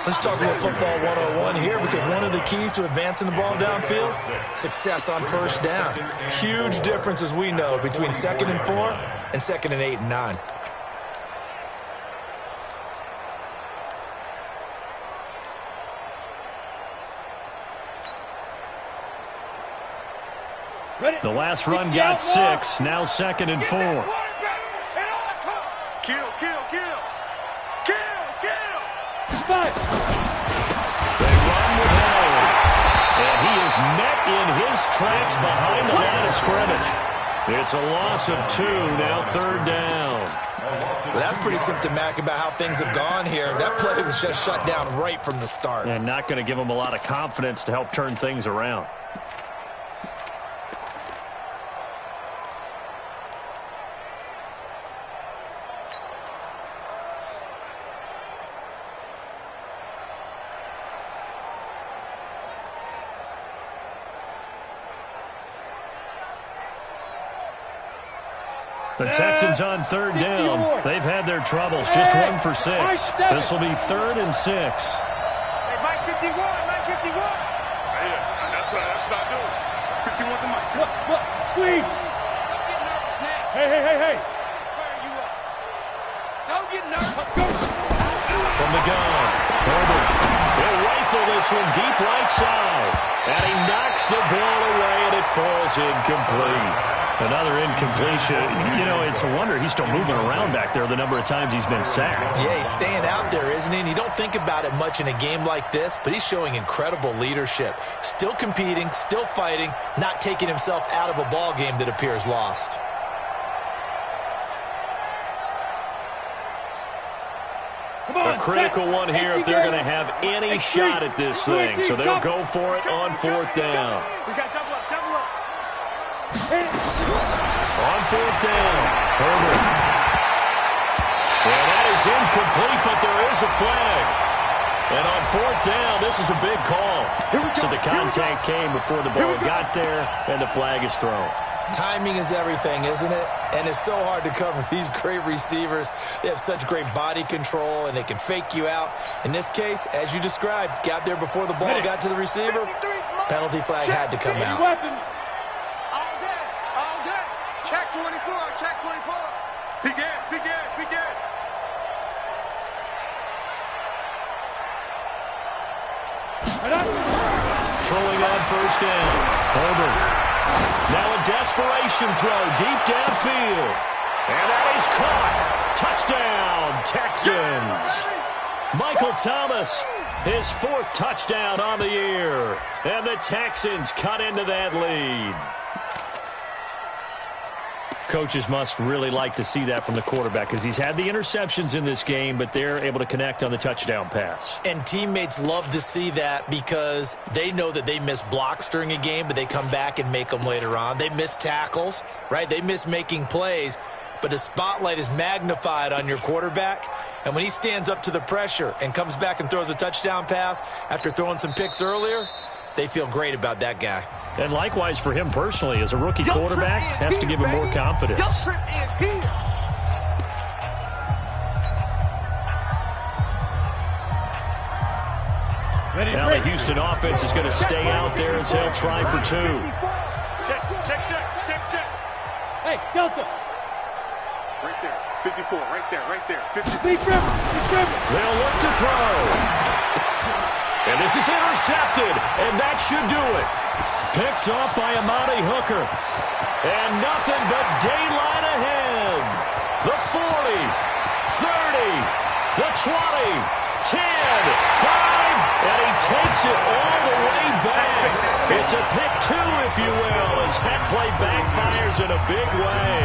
Let's talk a little football 101 here, because one of the keys to advancing the ball downfield, success on first down. Huge difference, as we know, between 2nd and 4 and 2nd and 8 and 9. The last run got 6, now 2nd and 4. Kill, kill, kill. Kill, kill. They run with Hill. And he is met in his tracks behind the line of scrimmage. It's a loss of 2, now 3rd down. Well, that's pretty symptomatic about how things have gone here. That play was just shut down right from the start. And not going to give him a lot of confidence to help turn things around. The Texans on 3rd down. They've had their troubles. Just 1 for 6. This will be 3rd and 6. Hey, Mike 51, Mike 51. Yeah, that's what I do. 51 to Mike. Look, squeeze. Don't get nervous now. Hey. Fire you up. Don't get nervous. From the gun, Herbert. He'll rifle this one deep right side. And he knocks the ball away, and it falls incomplete. Another incompletion. You know, it's a wonder he's still moving around back there the number of times he's been sacked. Yeah, he's staying out there, isn't he? And you don't think about it much in a game like this, but he's showing incredible leadership. Still competing, still fighting, not taking himself out of a ball game that appears lost. A critical one here if they're going to have any shot at this thing. So they'll go for it on 4th down. We got double up, double up. On 4th down, Herbert. And that is incomplete, but there is a flag. And on 4th down, this is a big call. So the contact came before the ball got there, and the flag is thrown. Timing is everything, isn't it? And it's so hard to cover these great receivers. They have such great body control, and they can fake you out. In this case, as you described, got there before the ball got to the receiver. Penalty flag had to come out. All good. Check 24, check 24. Big edge, big edge, big edge. Throwing on 1st down, Herbert. Now a desperation throw deep downfield. And that is caught. Touchdown, Texans. Michael Thomas, his 4th touchdown on the year. And the Texans cut into that lead. Coaches must really like to see that from the quarterback because he's had the interceptions in this game, but they're able to connect on the touchdown pass. And teammates love to see that because they know that they miss blocks during a game, but they come back and make them later on. They miss tackles, right? They miss making plays, but the spotlight is magnified on your quarterback. And when he stands up to the pressure and comes back and throws a touchdown pass after throwing some picks earlier, they feel great about that guy. And likewise for him personally, as a rookie quarterback, has to give him more confidence. Your trip is here. Now the Houston offense is going to stay out there as they'll try for 2. Check. Hey, Delta. Right there. 54. Right there. 54. They'll look to throw. And this is intercepted, and that should do it. Picked off by Amani Hooker. And nothing but daylight ahead. The 40, 30, the 20, 10, 5, and he takes it all the way back. It's a pick 2, if you will, as that play backfires in a big way.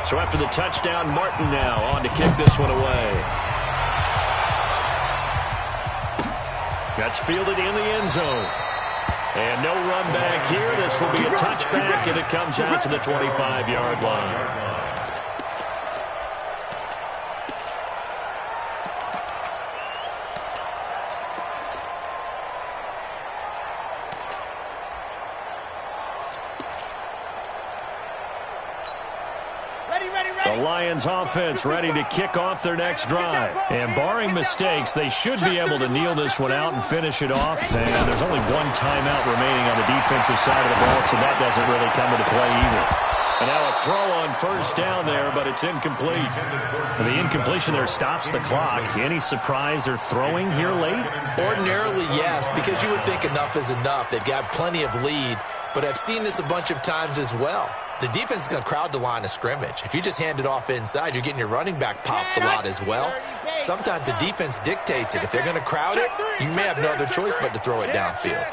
So after the touchdown, Martin now on to kick this one away. That's fielded in the end zone. And no run back here. This will be a touchback, and it comes out to the 25-yard line. The Lions offense ready to kick off their next drive. And barring mistakes, they should be able to kneel this one out and finish it off. And there's only one timeout remaining on the defensive side of the ball, so that doesn't really come into play either. And now a throw on first down there, but it's incomplete. And the incompletion there stops the clock. Any surprise they're throwing here late? Ordinarily, yes, because you would think enough is enough. They've got plenty of lead, but I've seen this a bunch of times as well. The defense is going to crowd the line of scrimmage. If you just hand it off inside, you're getting your running back popped a lot as well. Sometimes the defense dictates it. If they're going to crowd it, you may have no other choice but to throw it downfield.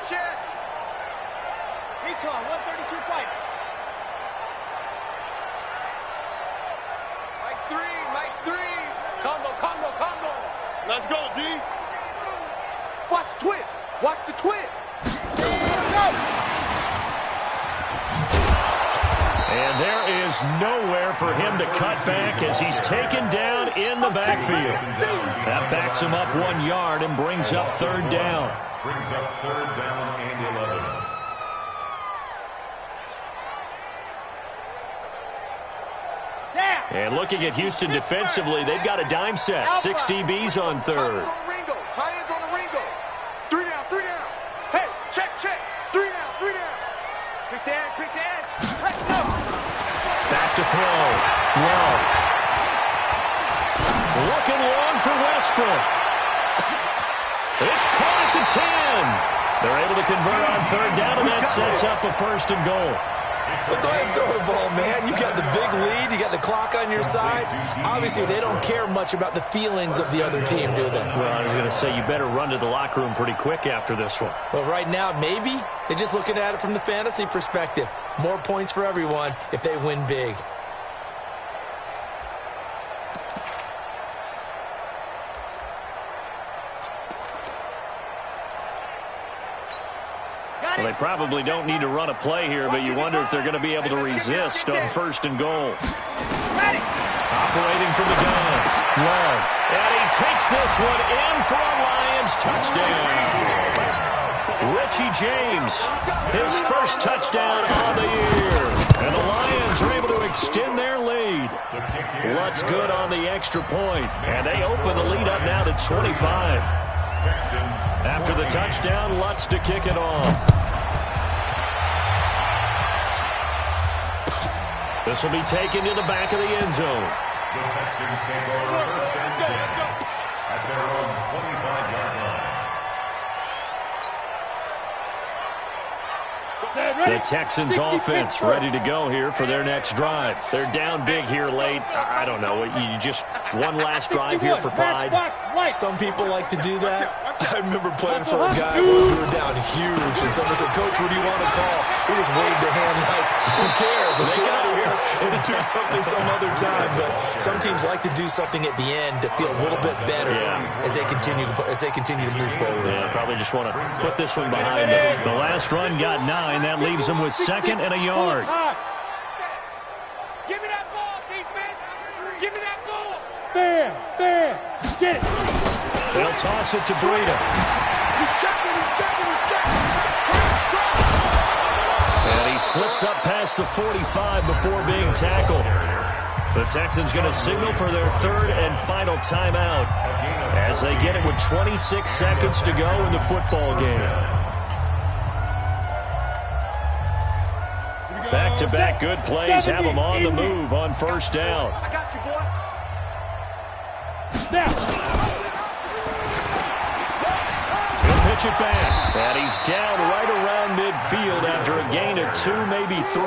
Recon, 132 fighter. Mike 3. Combo. Let's go, D. Watch twist. Watch the twist. Go. And there is nowhere for him to cut back as he's taken down in the backfield. That backs him up 1 yard and brings up third down. Brings up third down and 11. And looking at Houston defensively, they've got a dime set. 6 DBs on third. Tight ends on the Ringo. 3 down. Hey, check. 3 down. Quick to edge. Let's go. Back to throw. Love. Looking long for Westbrook. It's caught at the 10. They're able to convert on third down, and that sets up a 1st and goal. Well, go ahead and throw the ball, man. You got the big lead. You got the clock on your side. Obviously, they don't care much about the feelings of the other team, do they? Well, I was going to say, you better run to the locker room pretty quick after this one. Well, right now, maybe they're just looking at it from the fantasy perspective. More points for everyone if they win big. Well, they probably don't need to run a play here, but you wonder if they're going to be able to resist on 1st and goal. Operating from the gun. Love. And he takes this one in for a Lions touchdown. Richie James, his first touchdown on the year. And the Lions are able to extend their lead. Lutz good on the extra point. And they open the lead up now to 25. After the touchdown, Lutz to kick it off. This will be taken to the back of the end zone. The Texans take over 1st and 10 at their own 25-yard line. The Texans offense ready to go here for their next drive. They're down big here late. I don't know. You just one last drive here for pride. Some people like to do that. I remember playing for a guy once we were down huge, and someone said, "Coach, what do you want to call?" He just waved a hand like, "Who cares? Let's get out of here and do something some other time." But some teams like to do something at the end to feel a little bit better as they continue to move forward. Yeah, probably just want to put this one behind them. The last run got 9. That leaves them with 2nd and a yard. Give me that ball, defense. Give me that ball. Bam. Get it. They'll toss it to Breida. He's checking. And he slips up past the 45 before being tackled. The Texans going to signal for their third and final timeout as they get it with 26 seconds to go in the football game. Back-to-back good plays have them on the move on first down. I got you, boy. Now. He'll pitch it back. And he's down right around midfield after a gain of 2, maybe 3.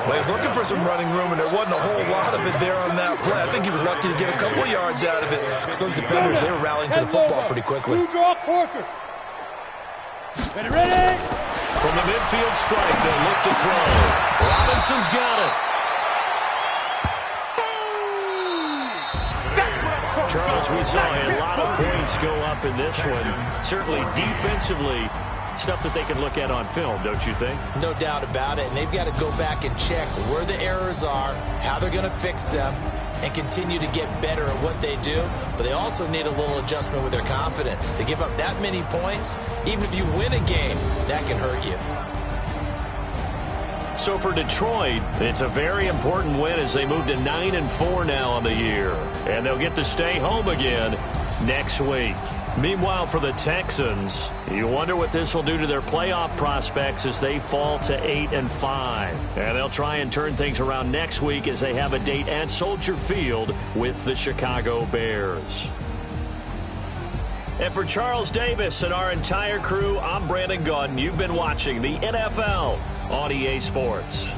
Well, he's looking for some running room, and there wasn't a whole lot of it there on that play. I think he was lucky to get a couple of yards out of it because those defenders, they were rallying to the football pretty quickly. Two draw quarters. Ready? From the midfield stripe, they'll look to throw. Robinson's got it. Charles, we saw a lot of points go up in this one. Certainly defensively, stuff that they can look at on film, don't you think? No doubt about it, and they've got to go back and check where the errors are, how they're going to fix them, and continue to get better at what they do. But they also need a little adjustment with their confidence. To give up that many points, even if you win a game, that can hurt you. So for Detroit, it's a very important win as they move to 9-4 now on the year. And they'll get to stay home again next week. Meanwhile, for the Texans, you wonder what this will do to their playoff prospects as they fall to 8-5. And they'll try and turn things around next week as they have a date at Soldier Field with the Chicago Bears. And for Charles Davis and our entire crew, I'm Brandon Gunn. You've been watching the NFL on EA Sports.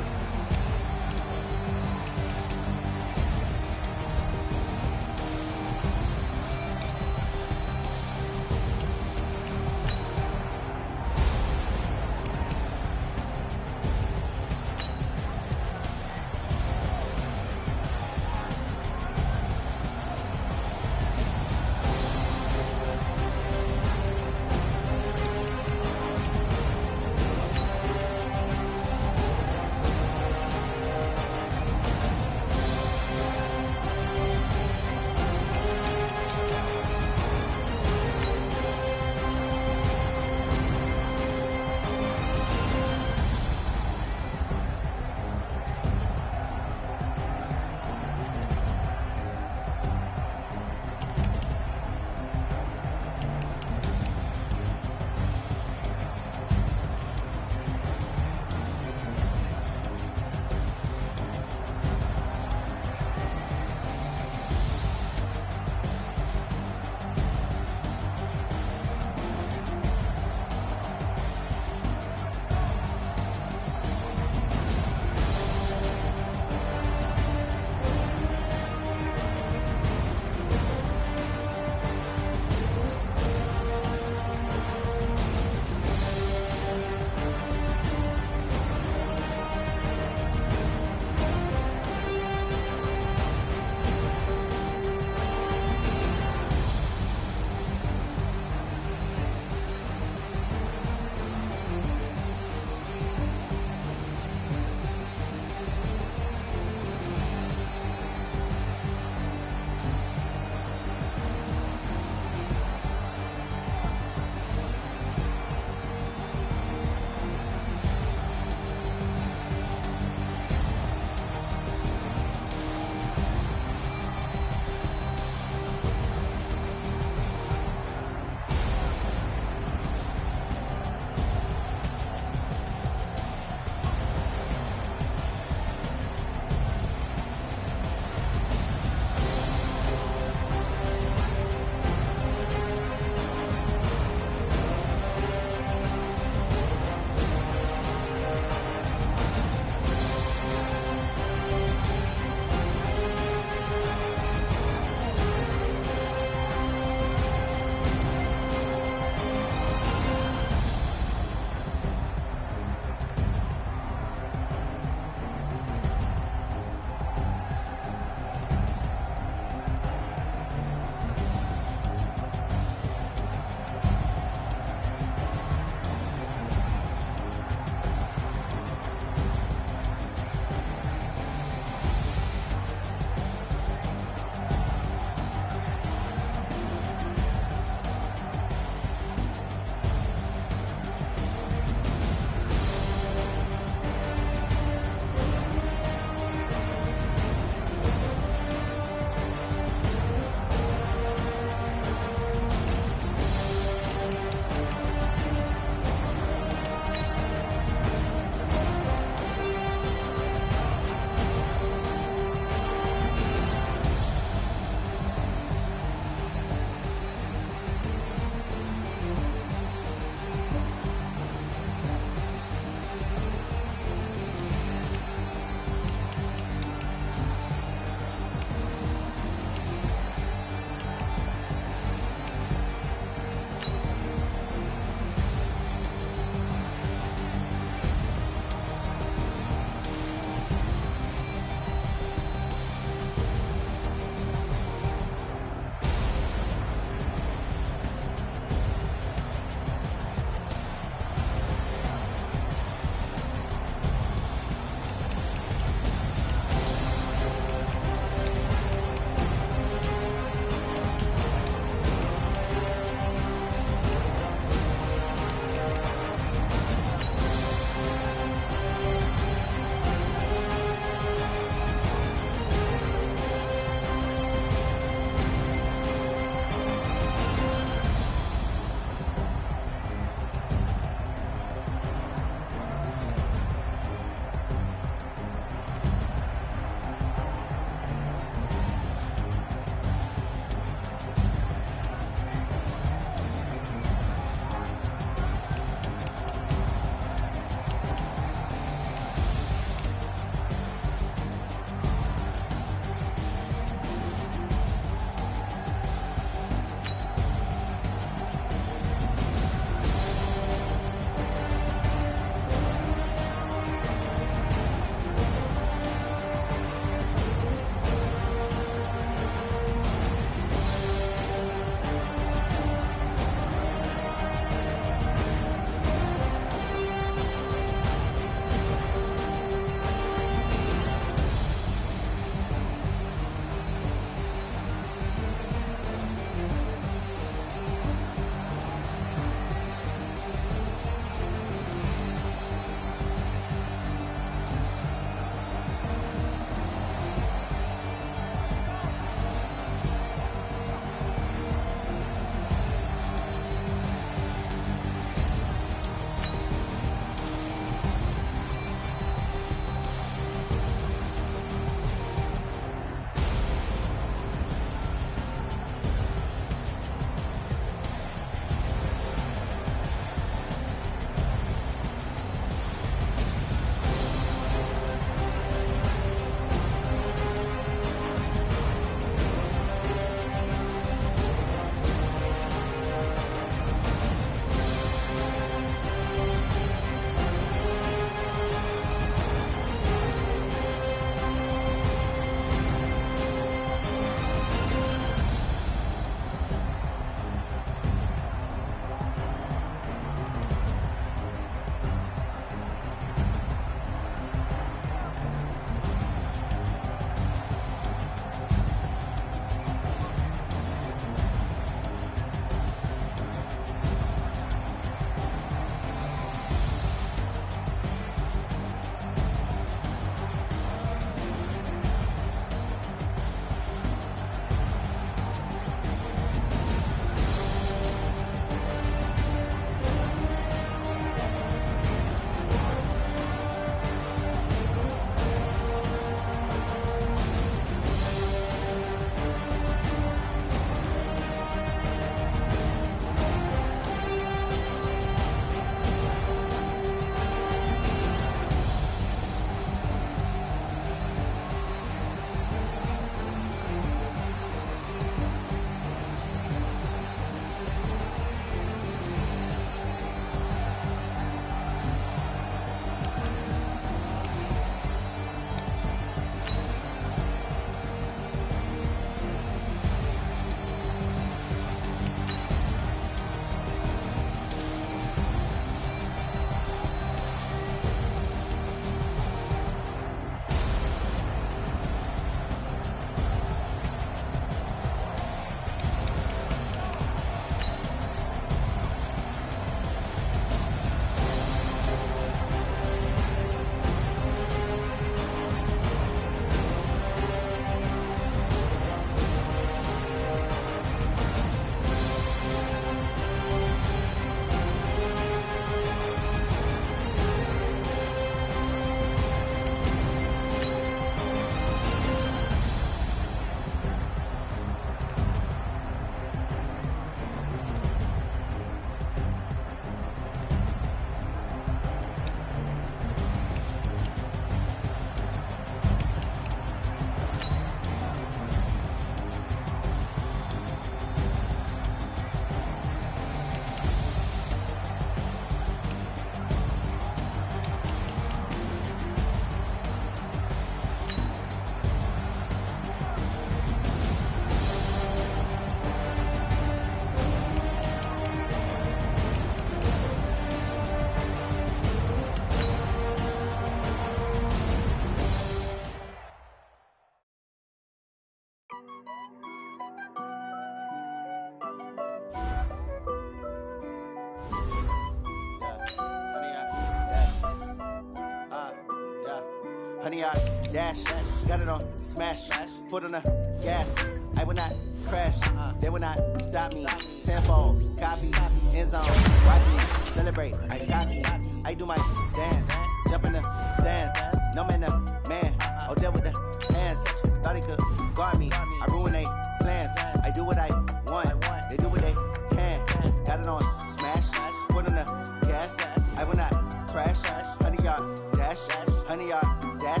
100-yard dash. Got it on smash. Foot on the gas. I will not crash. They will not stop me. Tenfold, copy, end zone. Watch me celebrate. I copy. I do my dance. Jump in the stands. No man, man. Oh, there with the hands. Thought he could guard me. I ruin they plans. I do what I want. They do what they can. Got it on smash. Foot on the gas. I will not crash. 100-yard dash. 100-yard dash.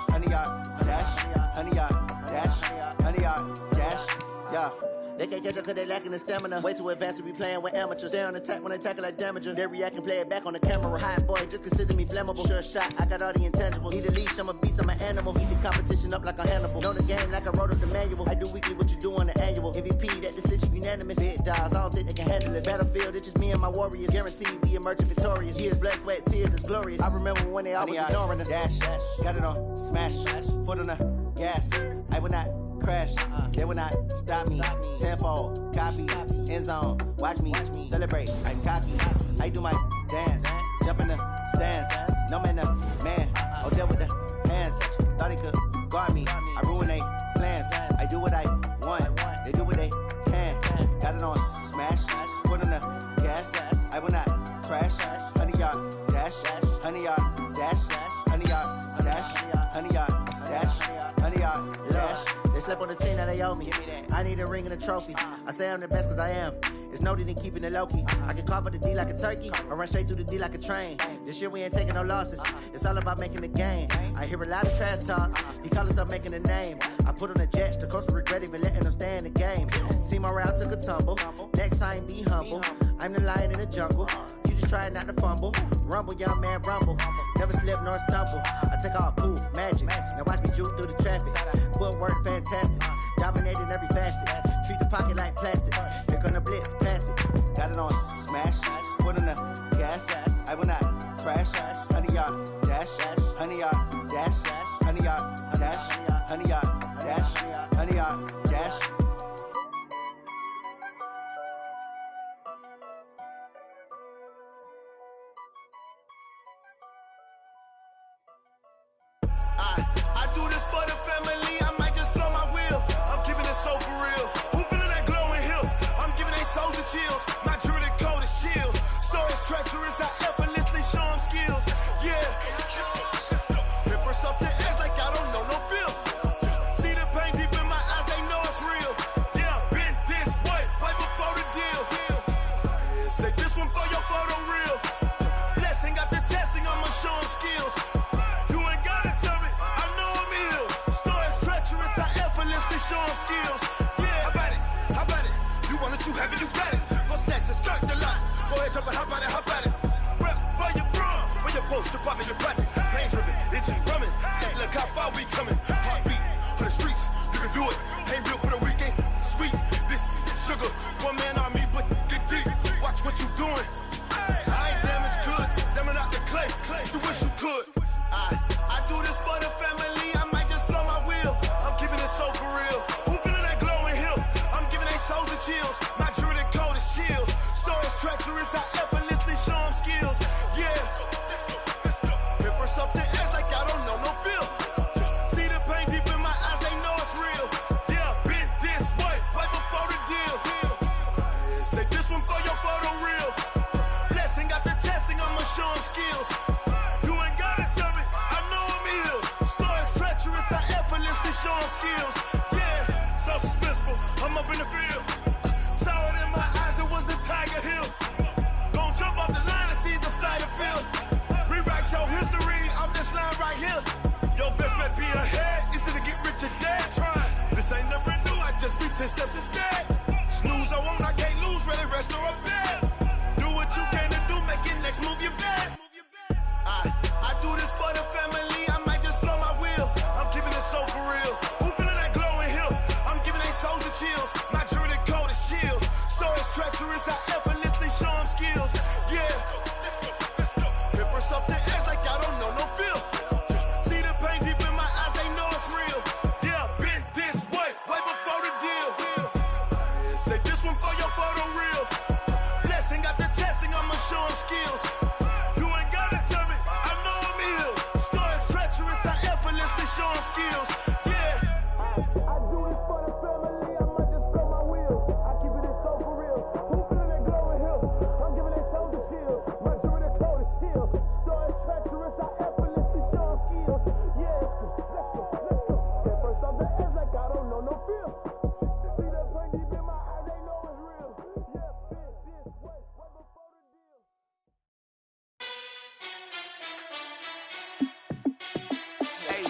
100-yard dash. 100-yard dash. 100-yard dash. Yeah. They can't catch up cause they lacking the stamina. Way too advanced to be playing with amateurs. Stay on attack when they tackle like damager. They react and play it back on the camera. Hot boy, just consider me flammable. Sure shot, I got all the intangibles. Need a leash, I'm a beast, I'm an animal. Eat the competition up like a Hannibal. Know the game like I wrote up the manual. I do weekly what you do on the annual. MVP, that decision unanimous. Big dogs, I don't think they can handle it. Battlefield, it's just me and my warriors. Guaranteed we emerging victorious. Years, blood, sweat, tears, it's glorious. I remember when they always ignoring us. Dash, got it on smash. Foot on the gas. I will not crash. They will not stop me. Tenfold, copy, end zone. Watch me celebrate. I'm cocky. I do my dance. Jump in the stands. No man, man. Oh, there with the hands. Thought he could guard me. I ruin they plans. I do what I want. They do what they can. Got it on smash. Foot on the gas. I will not crash. 100-yard dash. 100-yard dash. 100-yard dash. 100-yard dash. 100-yard dash. They slept on the team that they owe me. I need a ring and a trophy. I say I'm the best cause I am. It's noted in keeping it low-key. I can carve up the D like a turkey or run straight through the D like a train. This year we ain't taking no losses. It's all about making the game. I hear a lot of trash talk. He call himself making a name. I put on the Jets. The coach regret even letting them stay in the game. Team morale took a tumble. Next time be humble. I'm the lion in the jungle. You just trying not to fumble. Rumble, young man, rumble. Never slip nor stumble. I take off, poof, magic. Now watch me juke through the traffic. Footwork fantastic. Dominating every facet. Treat the pocket like plastic. Here come the blitz, pass it. Got it on smash. Foot on the gas. I will not crash. 100-yard dash. 100-yard dash. 100-yard dash. 100-yard dash. 100-yard dash. I do this for the family, I might just blow my wheel. I'm keeping it so for real. Who feeling that glowing hill? I'm giving they soldier chills. My jewelry code is chill. Stories treacherous, I effortlessly show them skills. Yeah. Ripper stuff the edge like I don't know no feel. See the pain deep in my eyes, they know it's real. Yeah, been this way, right before the deal. Say this one for your photo real. Blessing after testing, I'ma show them skills. Show them skills. Yeah, how about it? You want it, you have it, you got it. Go snatch it, start the lot. Go ahead, jump it, how about it? Rep for your bro, for your post, to pop in your projects. Pain driven, itching, drumming. Look how far we coming. Heartbeat on the streets, you can do it. Ain't built for the weekend, sweet. This sugar, one man army, but get deep. Watch what you doing. I ain't damaged goods, damn it out the clay. You wish you could. I do this for the family, I might just blow my wheel. I'm keeping it so for real. Who feeling that glowing hill? I'm giving they soldier chills. My jewelry code is chill. Stories treacherous, I effortlessly show them skills. Yeah. Ripper stuff the edge like I don't know no feel. See the pain deep in my eyes, they know it's real. Yeah, been this way, right before the deal. Say this one for your photo real. Blessing after testing, I'ma show them skills. Show them skills, yeah, so suspenseful. I'm up in the field. Saw it in my eyes, it was the Tiger Hill. Gon' jump off the line and see the flight of field. Rewrite your history off this line right here. Your best bet be ahead, easy to get rich or dead. Trying, this ain't never new, I just be 10 steps instead. Snooze I won't, I can't lose, ready, rest or up bed. Do what you can to do, make it next move your best. I do this for the family, I might just blow my wheel. I'm keeping it so for real. Who feeling that glowing hill? I'm giving they soldier chills. My jewelry code is chill. Stories treacherous, I effortlessly show them skills. Yeah. Ripper stuff the edge like I don't know no feel. See the pain deep in my eyes, they know it's real. Yeah, been this way, right before the deal. Say this one for your photo real. Blessing after testing, I'ma show them skills. You ain't gotta tell me, I know I'm ill. Stories treacherous, I effortlessly skills. Yeah. I do this for the family, I might just blow my wheels. I keep it so for real. Who feeling that glowing hill? I'm giving it soldier chills. My jewelry the coldest chill. Story treacherous, I effortlessly show them skills. Yeah, let's go. Get first off the edge like I don't know no feel. See the pain deep in my eyes, they know it's real. Yeah, been this way before the deal. Hey,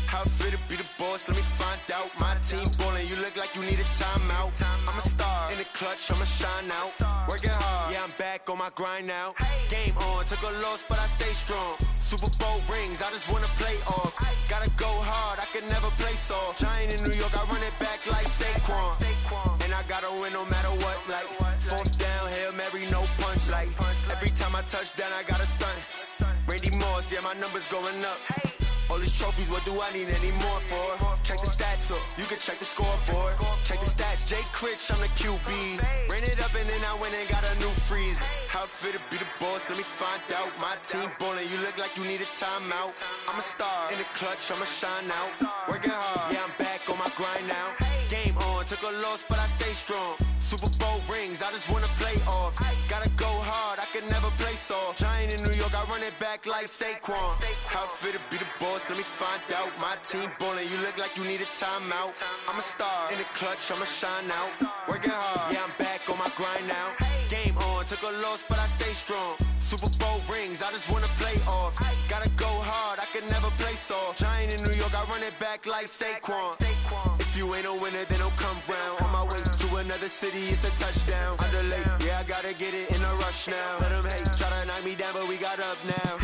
how fit to be the boss? Let me find out. My team ballin', you look like you need a timeout. I'm a star in the clutch, I'ma shine out. Working hard, yeah, I'm back on my grind now. Game on, took a loss, but I stay strong. Super Bowl rings, I just wanna play off. Gotta go hard, I can never play soft. Giant in New York, I run it back like Saquon. And I gotta win no matter what, like fourth down, Hail Mary, no punch. Like every time I touch down, I gotta stunt. Randy Moss, yeah, my numbers going up. All these trophies, what do I need any more for? Check the stats up, you can check the scoreboard. Check the stats, Jay Critch, I'm the QB. Ran it up and then I went and got a new freeze. How fit to be the boss, let me find out. My team ballin', you look like you need a timeout. I'm a star in the clutch, I'ma shine out. Working hard, yeah, I'm back on my grind now. Game on, took a loss, but I stay strong. Super Bowl rings, I just wanna play off. Gotta go hard, I can never play soft. Giant in New York, I run it back like Saquon. How fit to be the boss, let me find out. My team ballin', you look like you need a timeout. I'm a star in the clutch, I'ma shine out. Working hard, yeah, I'm back on my grind now. Game on, took a loss, but I stay strong. Super Bowl rings, I just wanna play off. Gotta go hard, I can never play soft. Giant in New York, I run it back like Saquon. If you ain't a winner, then don't come round. On my way to another city, it's a touchdown. Underlay, yeah, I gotta get it in a rush now. Let them hate, try to knock me down, but we got up now.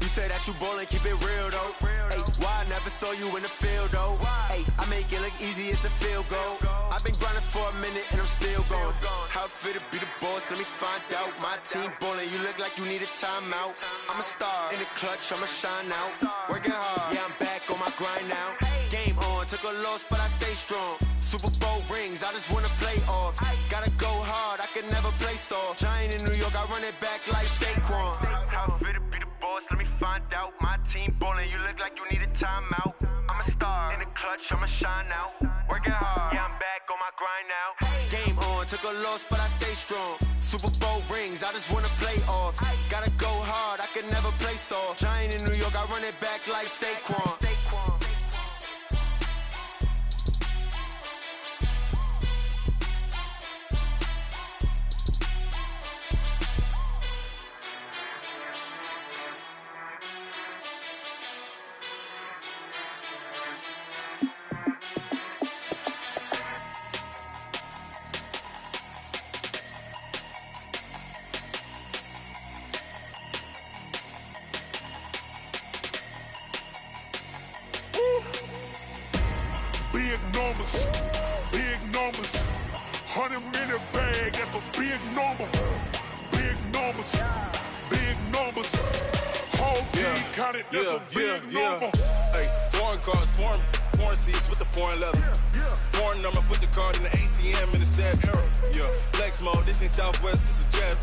You say that you ballin', keep it real though. Hey, why I never saw you in the field though? Hey, I make it look easy, it's a field goal. I've been grinding for a minute and I'm still going. How fit to be the boss, let me find out. My team ballin', you look like you need a timeout. I'm a star in the clutch, I'ma shine out. Working hard, yeah, I'm back on my grind now. Game on, took a loss, but I stay strong. Super Bowl rings, I just wanna play off. Gotta go hard, I can never play soft. Giant in New York, I run it back like Saquon. How fit to be the boss, let me find out. My team ballin', you look like you need a timeout. I'm a star in the clutch, I'ma shine out. Working hard, yeah, I'm back on my grind now. Game on, took a loss, but I stay strong. Super Bowl rings, I just wanna play off. Gotta go hard, I can never play soft. Giant in New York, I run it back like Saquon. Big numbers, 100 in the bag, that's a big number. Big numbers, big numbers. Whole team counted, that's a big number. Hey, foreign cars, foreign seats with the foreign leather. Foreign number, put the card in the ATM in the sad era. Yeah, flex mode, this ain't Southwest, this is jet.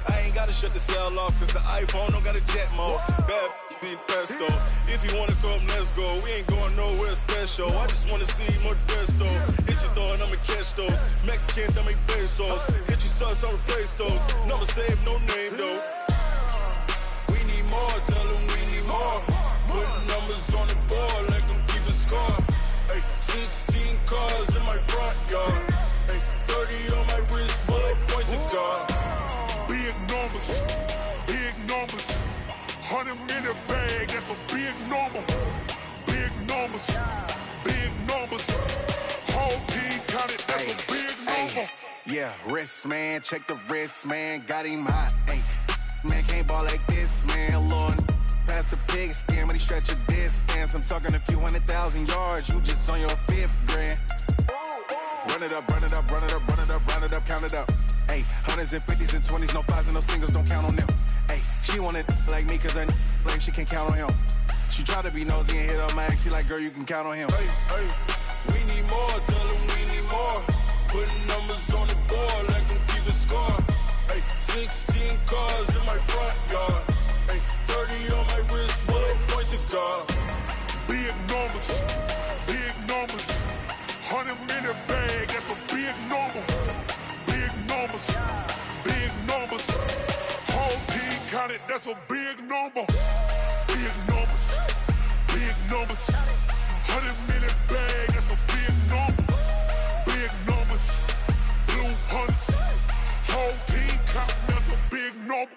I ain't gotta shut the cell off, cause the iPhone don't got a jet mode. Bad need pesto. If you wanna come, let's go. We ain't going nowhere special. I just wanna see more desto. Hit your throw and I'ma catch those. Mexican, dumb make pesos. Hit your sauce, I'll replace those. Number save, no name though. We need more, tell them we need more. Putting numbers on the board, like them keep a score. Hey, 16 cars in my front yard. Hey, 30 on my wrist, bullet point to God. Big numbers, 100 in the bag, that's a big number. Big numbers, whole team counted, that's a big number. Yeah, wrist man, check the wrist man, got him hot. Ay, man can't ball like this, man. Lord, past the pig skin, when he stretch a distance. I'm talking a few 100,000 yards, you just on your 5th grand. Run it up, run it up, run it up, run it up, round it up, count it up. Ay, 100s and 50s and 20s, no 5s and no singles, don't count on them. Ay, she want it like me, cause I like she can't count on him. She try to be nosy and hit on my ex, she like, girl, you can count on him. Hey, we need more, tell them we need more. Putting numbers on the board, like them keep a score. Hey, 16 cars in my front yard. Hey, 30 on my wrist, bullet point to God. Big numbers, big numbers. Whole team counted, that's a big number. Big numbers, big numbers. 100-minute bag, that's a big number. Big numbers, blue hunts. Whole team count, that's a big number.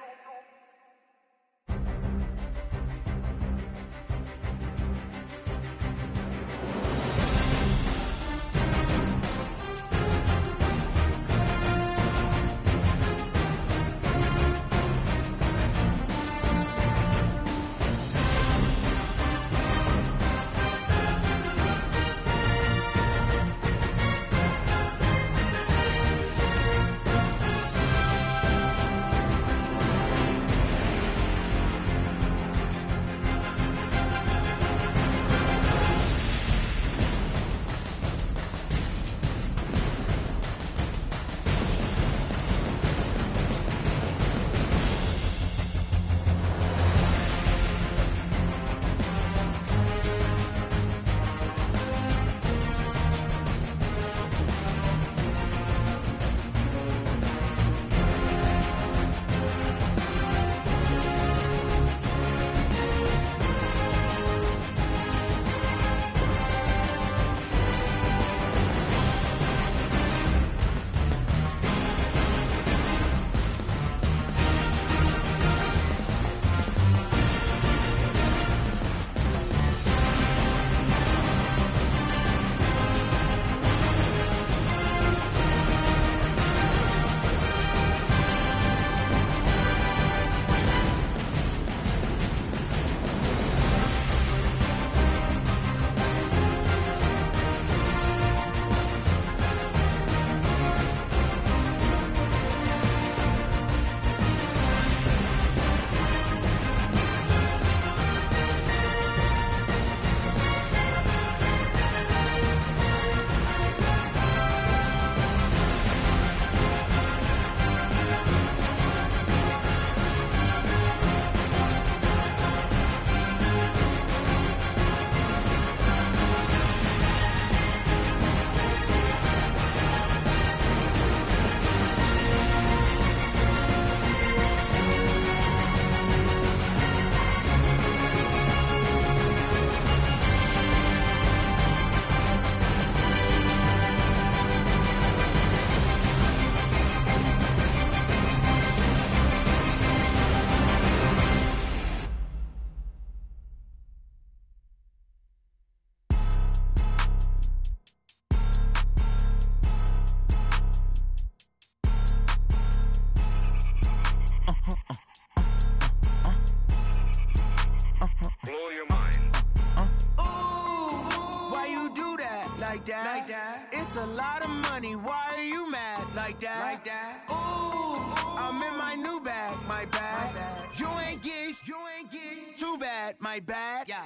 like that. It's a lot of money. Why are you mad like that? Like that. Ooh, I'm in my new bag, my bad. You ain't getting too bad, my bad. Yeah.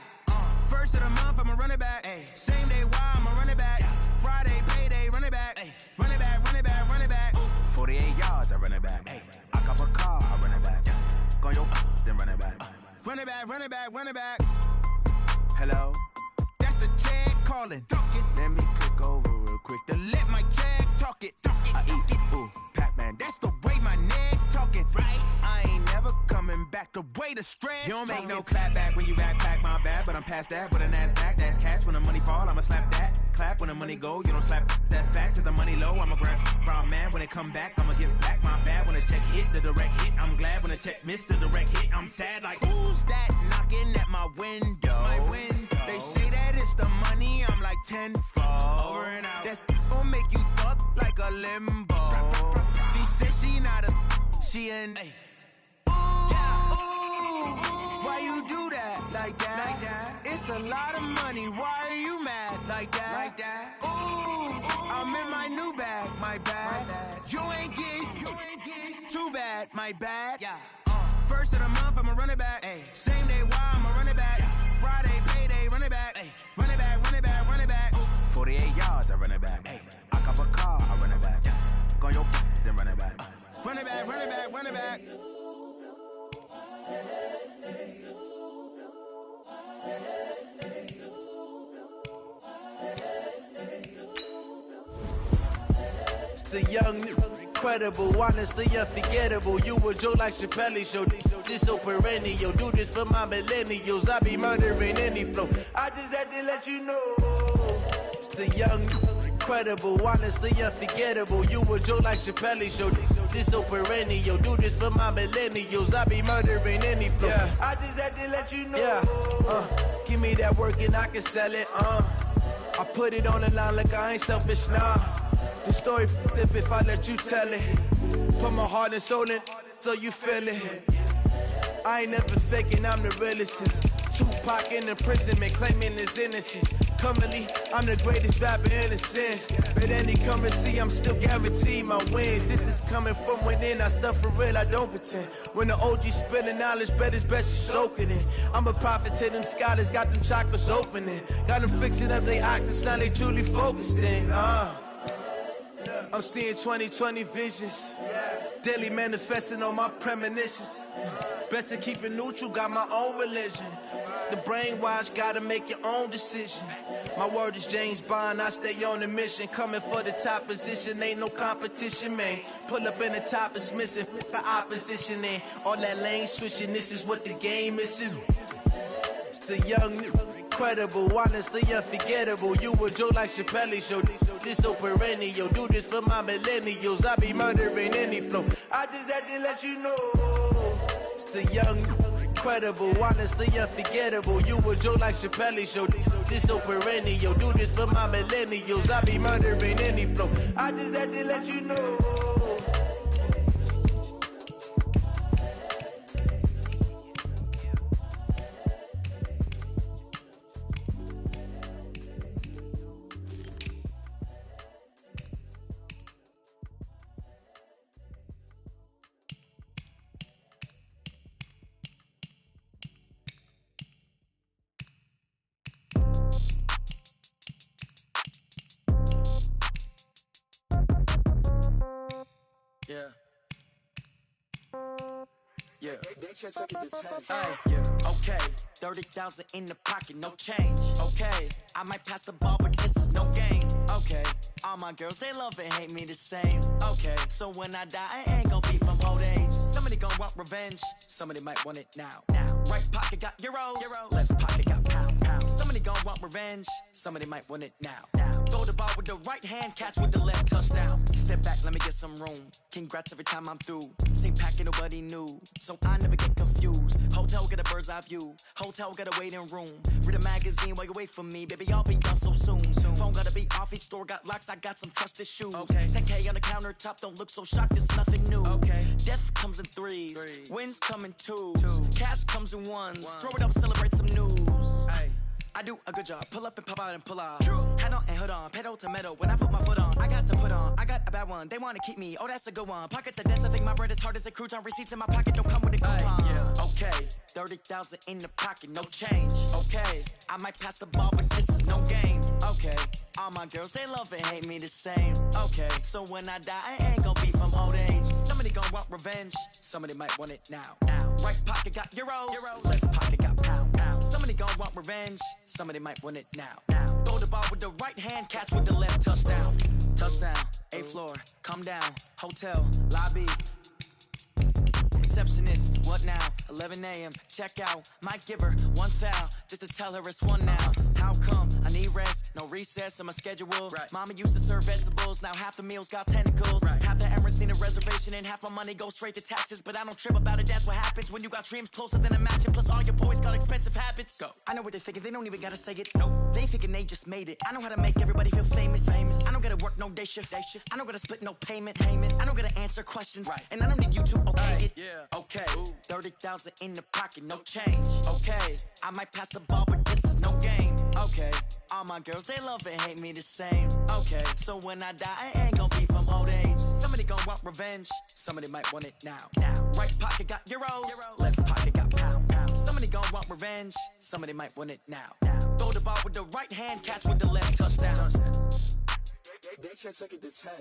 First of the month, I'ma run it back. Ay. Same day, why I'ma run it back. Yeah. Friday, payday, run it back. Ay. Run it back, run it back, run it back. Ooh. 48 yards, I run it back. Ay. I cop a car, I run it back. Yeah. Go yo, then run it back. Run it back, run it back, run it back. Hello? That's the check calling. Let me click over real quick to let my check talk it. I eat it, ooh, Pac-Man. That's the way my neck talking. Right? I ain't never coming back the way the stress. You don't make no clap back when you backpack, my bad. But I'm past that with a NASDAQ. That's cash when the money fall, I'ma slap that. Clap when the money go, you don't slap. That's facts. If the money low, I'ma grab brown man. When it come back, I'ma give back my bad. When the check hit, the direct hit. I'm glad when the check missed the direct hit. I'm sad like, who's that knocking at my window? My window. They say that it's the money, I'm like tenfold. Over and out. That's gon' make you up like a limbo. She said she not a, she an. Ooh, yeah. Ooh, why you do that like that? Like that? It's a lot of money. Why are you mad like that? Like that. Ooh, I'm in my new bag, my bad. You ain't getting too bad, my bad. Yeah. First of the month, I'ma run it back. Ay. Same day, why I'ma run it back. Yeah. Friday, payday, run it back. Ay. Run it back, run it back, run it back. 48 yards, I run it back. Ay. I cop a car, I run it back. Yeah. Go your then run it back. Run it back, run it back, run it back. It's the young nigga. incredible, honestly unforgettable. You a joke like Chappelle Show. This so perennial. Do this for my millennials. I be murdering any flow. I just had to let you know. It's the young, incredible, honestly unforgettable. You a joke like Chappelle Show. This so perennial. Do this for my millennials. I be murdering any flow. Yeah. I just had to let you know. Yeah. Give me that work and I can sell it. I put it on the line like I ain't selfish, nah. The story flip if I let you tell it. Put my heart and soul in so you feel it. I ain't never faking, I'm the realest since Tupac in imprisonment, claiming his innocence. Currently, I'm the greatest rapper in a sense. But any currency, I'm still guaranteed my wins. This is coming from within, I stuff for real, I don't pretend. When the OG spilling knowledge, bet it's best you soak it in. I'm a prophet to them scholars, got them chakras opening. Got them fixing up they octaves, now they truly focused in. I'm seeing 2020 visions. Daily manifesting on my premonitions. Best to keep it neutral, got my own religion. The brainwash, gotta make your own decision. My word is James Bond, I stay on the mission. Coming for the top position, ain't no competition, man. Pull up in the top is missing, the opposition in. All that lane switching, this is what the game is. It's the young, incredible, honestly unforgettable. You a joke like Chappelle Show. This so perennial. Do this for my millennials. I be murdering any flow. I just had to let you know. It's the young, incredible, honestly unforgettable. You a joke like Chappelle Show. This so perennial. Do this for my millennials. I be murdering any flow. I just had to let you know. Yeah. Yeah. Okay. 30,000 in the pocket, no change. Okay. I might pass the ball, but this is no game. Okay. All my girls, they love and hate me the same. Okay. So when I die, I ain't gon' be from old age. Somebody gon' want revenge. Somebody might want it now. Right pocket got euros. Left pocket got pound. Somebody gon' want revenge. Somebody might want it now. Throw the ball with the right hand, catch with the left, touchdown. Step back, let me get some room. Congrats every time I'm through. Same packet, nobody knew. So I never get confused. Hotel get a bird's eye view. Hotel get a waiting room. Read a magazine while you wait for me. Baby, I'll be done so soon. Phone gotta be off, each store got locks. I got some trusted shoes. 10K on the countertop, don't look so shocked, it's nothing new. Death comes in threes. Wins come in twos. Cash comes in ones. Throw it up, celebrate some news. I do a good job. Pull up and pop out and pull out. Head on and hood on. Pedal to metal. When I put my foot on, I got to put on. I got a bad one. They want to keep me. Oh, that's a good one. Pockets are dense. I think my bread is hard as a crouton. Receipts in my pocket don't come with a coupon. Okay. 30,000 in the pocket. No change. Okay. I might pass the ball, but this is no game. Okay. All my girls, they love and hate me the same. Okay. So when I die, I ain't gon' be from old age. Somebody gon' want revenge. Somebody might want it now. Right pocket got euros. Left pocket got pound. Somebody gon' want revenge. Somebody might want it now. Throw the ball with the right hand, catch with the left, touchdown. Touchdown, 8th floor, come down, hotel, lobby. Receptionist, what now? 11 a.m., check out. Might give her one foul, just to tell her it's one now. How come? I need rest, no recess in my schedule. Mama used to serve vegetables, now half the meals got tentacles. Half the Emirates need a reservation and half my money goes straight to taxes. But I don't trip about it, that's what happens when you got dreams closer than a matching. Plus all your boys got expensive habits. Go. I know what they're thinking, they don't even gotta say it. Nope. They thinking they just made it. I know how to make everybody feel famous. I don't gotta work no day shift. I don't gotta split no payment. I don't gotta answer questions. And I don't need you to okay it. Okay. 30,000 in the pocket, no change. Okay. I might pass the ball, but this is no game. Okay. All my girls, they love and hate me the same. Okay. So when I die, I ain't gon' be from old age. Somebody gon' want revenge. Somebody might want it now. Right pocket got euros. Left pocket got pound. Somebody gon' want revenge. Somebody might want it now. Throw the ball with the right hand, catch with the left, touchdown. They can't take it to 10.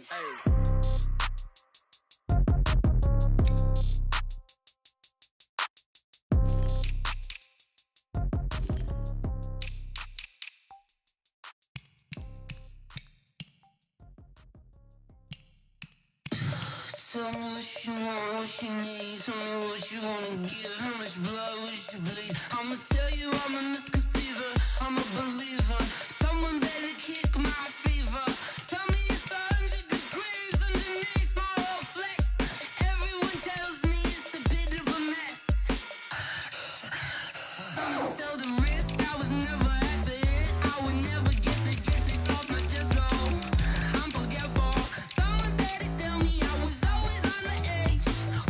Tell me what you want, what you need. Tell me what you wanna give. How much blood would you bleed? I'ma tell you I'm a misconceiver. I'm a believer. Someone better kick my fever. Tell me it's 100 degrees underneath my whole flesh. Everyone tells me it's a bit of a mess. I'ma tell the risk I was never at the hit. I would never get it off my chest. Oh, I'm forgetful. Someone better tell me I was always on the edge.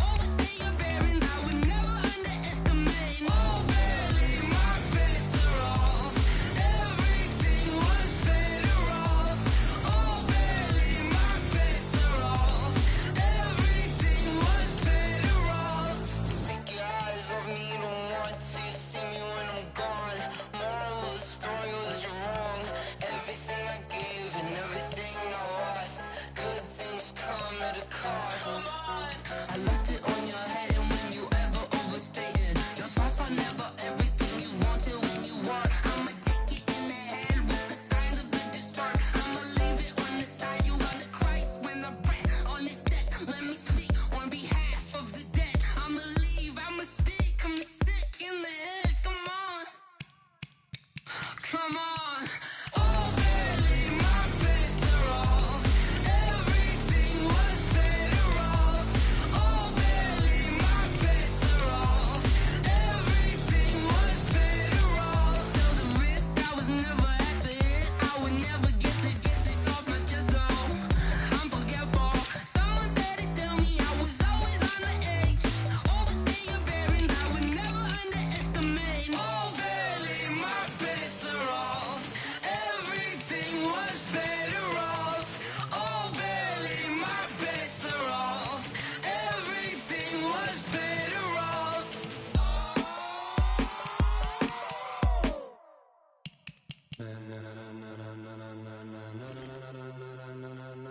Overstay your bearings, I would never underestimate. Oh, barely, my bets are off. Everything was better off. Oh, barely, my bets are off. Everything was better off. Take your eyes off me, you don't want to see me when I'm gone. Moral of the story was you're wrong. Everything I gave and everything I lost. Good things come at a cost. I left it on your head, and when you ever overstated, your thoughts are never everything you wanted when you want. I'ma take it in the head with the signs of the distort. I'ma leave it on the side. You on the Christ when the breath on the set. Let me speak on behalf of the dead. I'ma leave, I'ma speak. I'm sick in the head. Come on, come on. Oh, barely, my bets are off. Everything was better off. Oh, barely, my bets are off. Everything was better off. Tell the risk I was never at the hit. I would never get it off my chest. Oh, I'm forgetful. Someone better tell me I was always on the edge. Overstay your bearings, I would never underestimate. Oh, barely, my bets are off. Everything was better off. Oh, barely, my bets are off. Everything was better off.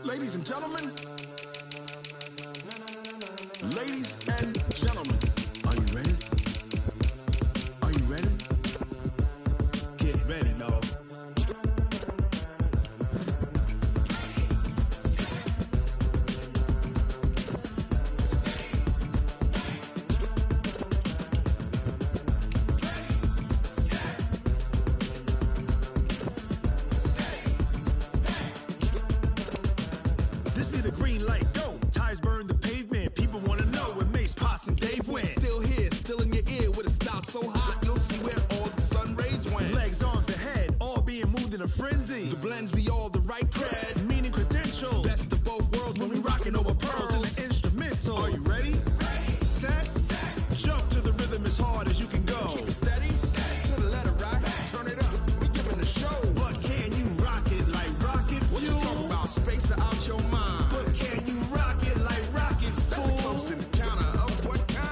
Ladies and gentlemen. Ladies and gentlemen. Are you ready? Are you ready? Get ready, dog. This be the green light, go. Tires burn the pavement. People wanna know where Mace, Potts, and Dave went. Still here, still in your ear with a style so hot, you'll see where all the sun rays went. Legs, arms, the head, all being moved in a frenzy. The blends be all the right cred, meaning credentials. Best of both worlds when we rockin' over pearls in the instrumental. Are you ready? Set, jump to the rhythm as hard as you can go. Keep it steady, to the letter right. Turn it up, we giving a show. But can you rock it like rocket fuel? What you talking about? Space out your mind. But can you rock it like rockets, fool? That's a close encounter of what kind?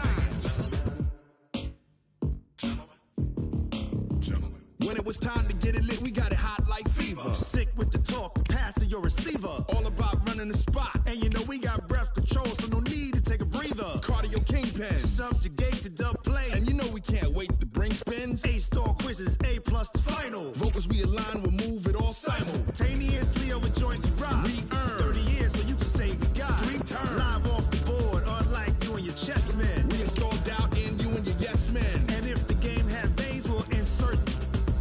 When it was time to get it lit, we got it hot like fever. Sick with the talk, pass to your receiver. All about running the spot. And you know we got breath control, so no need to take a breather. Cardio kingpin, subjugate the dub play. And you know we can't wait to bring spins. A-star quizzes, A+ the final. Vocals we align, we'll move it all simultaneously over joints we rock. We earn 30 years so you can say we got 3 turns. Live off the board, unlike you and your chess men. We install doubt in you and your yes men. And if the game had veins, we'll insert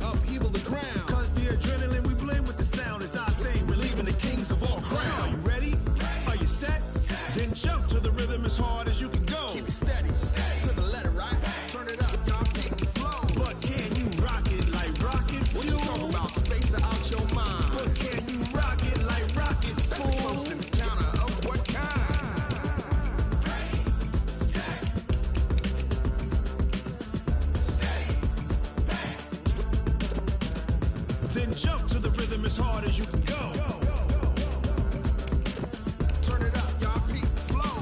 upheaval the ground. Cause the adrenaline we blend with the sound is our thing. We're leaving the kings of all crown. Are you ready? Are you set? Then jump to the rhythm as hard as you can go. Keep it steady, to the letter right. Turn it up, y'all, keep the flow. But can you rock it like rocket fuel? What you talking about? Space out your mind. But can you rock it like rockets, fool? That's a close encounter of what kind? Then jump to the rhythm as hard as you can go. Turn it up, y'all, keep the flow.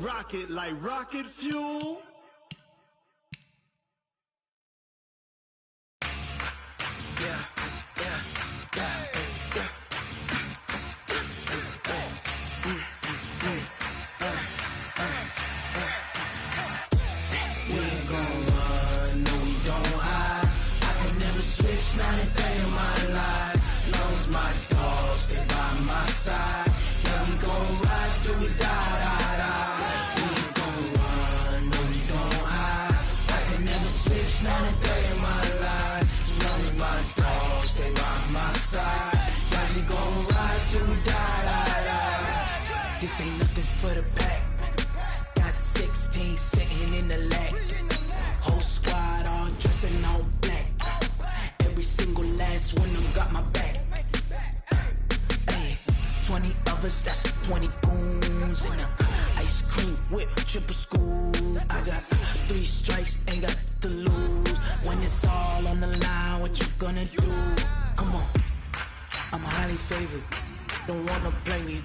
rocket like rocket fuel. Not a day in my life. Long as my dogs stay by my side. Yeah, we gon' ride till we die. We ain't gon' run, no, we don't hide. I can never switch, not a day in my life. As long as my dogs stay by my side. Yeah, we gon' ride till we die. This ain't nothing for the pack. Got 16 sitting in the lap. Whole squad all dressing all black. Every single last one of them got my back. Hey, 20 of us, that's 20 goons. And a ice cream whip, triple scoop. I got 3 strikes, ain't got to lose. When it's all on the line, what you gonna do? Come on, I'm highly favored. Don't wanna play me,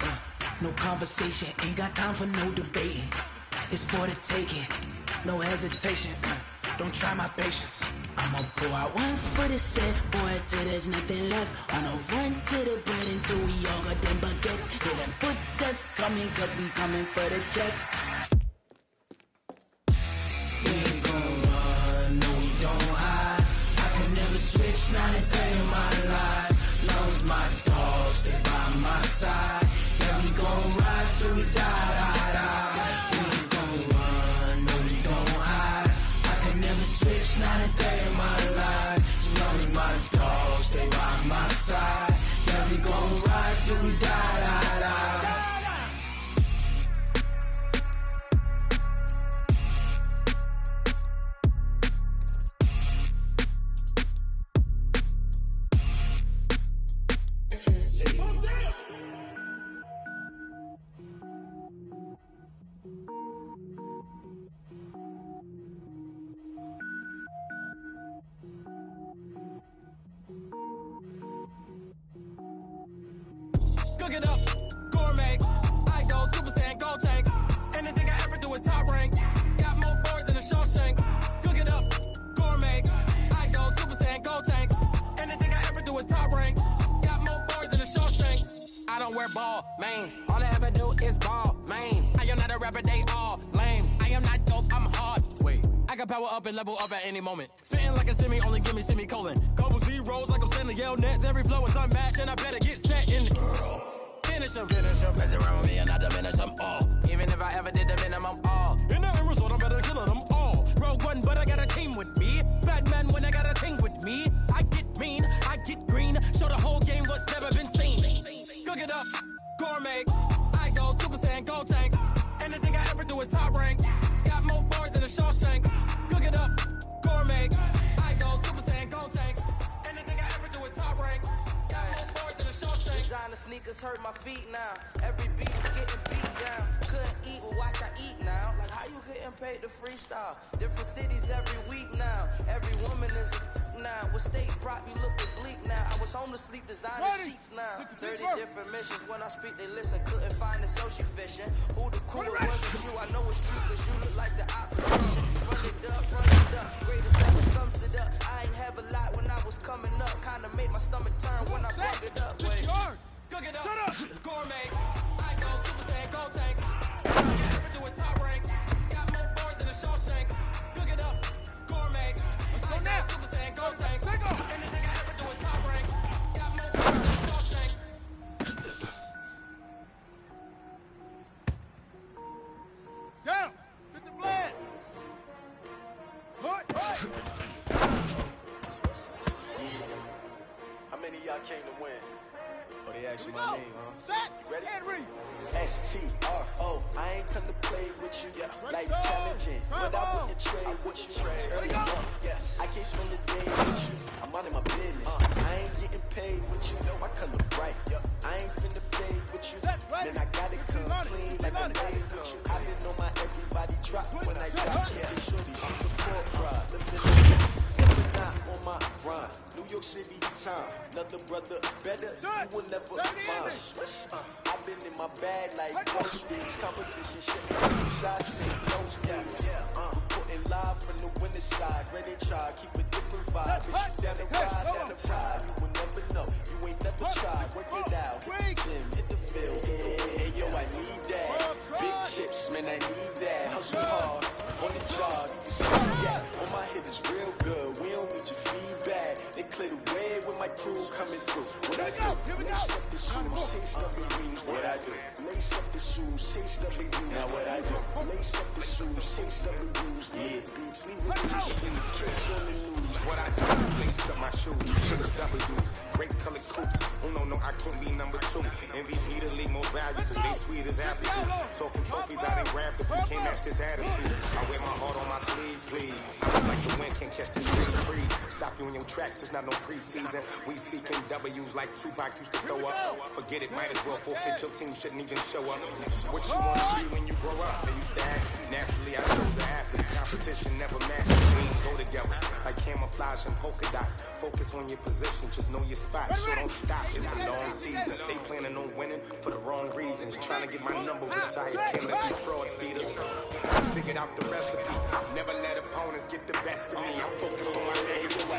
no conversation. Ain't got time for no debating. It's for the taking, no hesitation. Don't try my patience. I'ma pour out one for the set, boy, till there's nothing left. I'ma run to the bread until we all got them baguettes. Hear them footsteps coming, cause we coming for the check. We ain't gon' run, no, we don't hide. I can never switch, not a day in my life. Long as my dogs stay by my side. Yeah, we gon' ride till we die. We ain't gon' run, no, we don't hide. I can never switch, not a day in my life. As long as my dogs stay by my side. Yeah, we gon' ride till we die. Cook it up, gourmet. I go Super Saiyan, go tank. Anything I ever do is top rank. Got more boards than a Shawshank. Cook it up, gourmet. I go Super Saiyan, go tank. Anything I ever do is top rank. Got more boards than a Shawshank. I don't wear ball mains. All I ever do is ball main. I am not a rapper, they all lame. I am not dope, I'm hard. Wait, I can power up and level up at any moment. Spitting like a semi, only give me semicolon. Couple zeros like I'm sending yell nets. Every flow is unmatched and I better get set in it. Finish them, mess around with me and I diminish them all. Even if I ever did the minimum all. In the end result, I'm better killing them all. Rogue One, but I got a team with me. Batman when I got a thing with me. I get mean, I get green. Show the whole game what's never been seen. Cook it up, gourmet. I go Super Saiyan, go tank. Anything I ever do is top rank. Got more bars than a Shawshank. Cook it up, gourmet. I go Super Saiyan, go tank. Anything I ever do is top rank. Got more bars than a Shawshank. Designer sneakers hurt my feet now. Every beat is getting beat down. Couldn't eat, well watch I eat now. Like how you getting paid to freestyle? Different cities every week now. Every woman is a now. What state brought me looking bleak now? I was home to sleep designer sheets now. 30 different missions. When I speak they listen. Couldn't find it so she fishing. Who the crew it wasn't true. I know it's true cause you look like the opposition. Run it up, greatest ever sums it up. I ain't have a lot when I was coming up. Kinda made my stomach turn when I brought it up. Wait. Cook it up, gourmet. I go Super Saiyan, go tank. Anything I ever do is top rank. Got more bars than a Shawshank. Cook it up, gourmet. I go Super Saiyan, go tank. Anything I ever do is top rank. Got more bars than a Shawshank. Down, get the flag. Hood. How many of y'all came to win? Oh, they asked you my name, huh? Set. You ready? And read. S-T-R-O. I ain't come to play with you. Life challenging, but I wouldn't trade with you. Early I can't spend the day with you. I'm out of my business. I ain't getting paid with you. I color bright. I ain't finna fade with you. Then I gotta come clean like I made with you. I didn't know my everybody drop when I drop. This shorty, she support pride. On my grind, New York City time. Another brother better, you will never find. I've been in my bag like groceries. Competition shit me to the shot vibe. Bitch, you down the ride, down the ride. You will never know. You ain't never tried. Work it out. Hit the gym, hit the field. Hey, yo, I need that. Big chips, man, I need that. Hustle hard on the job. You can see that. On my hit is real good. We don't need your feedback. They clear the way with my crew coming through. What I do? Lace up the shoes, chase WVs. What I do? Lace up the shoes, chase WVs. Now what I do? Lace up the shoes, chase WVs. Yeah, beats, leave it in the street. Kids on the news. What I do? Lace up my shoes, chase W's. Great colored coops. Oh no, I can't be number 2. MVP the league most valuable. They sweet as apple juice. Talking trophies, I done grabbed if you can't match this attitude. I wear my heart on my sleeve, please. I look like the wind can't catch this breeze. Stop you in your tracks, it's not no preseason. We seeking W's like Tupac used to throw up. Forget it, might as well forfeit. Your team shouldn't even show up. What you want to be when you grow up? They used to ask me. Naturally, I chose an athlete. Competition never matches. We ain't go together like camouflage and polka dots. Focus on your position, just know your spot. So don't stop, it's a long season. They planning on winning for the wrong reasons. Trying to get my number retired. Can't let these frauds beat us. I figured out the recipe. Never let opponents get the best of me. I'm focused on my legacy.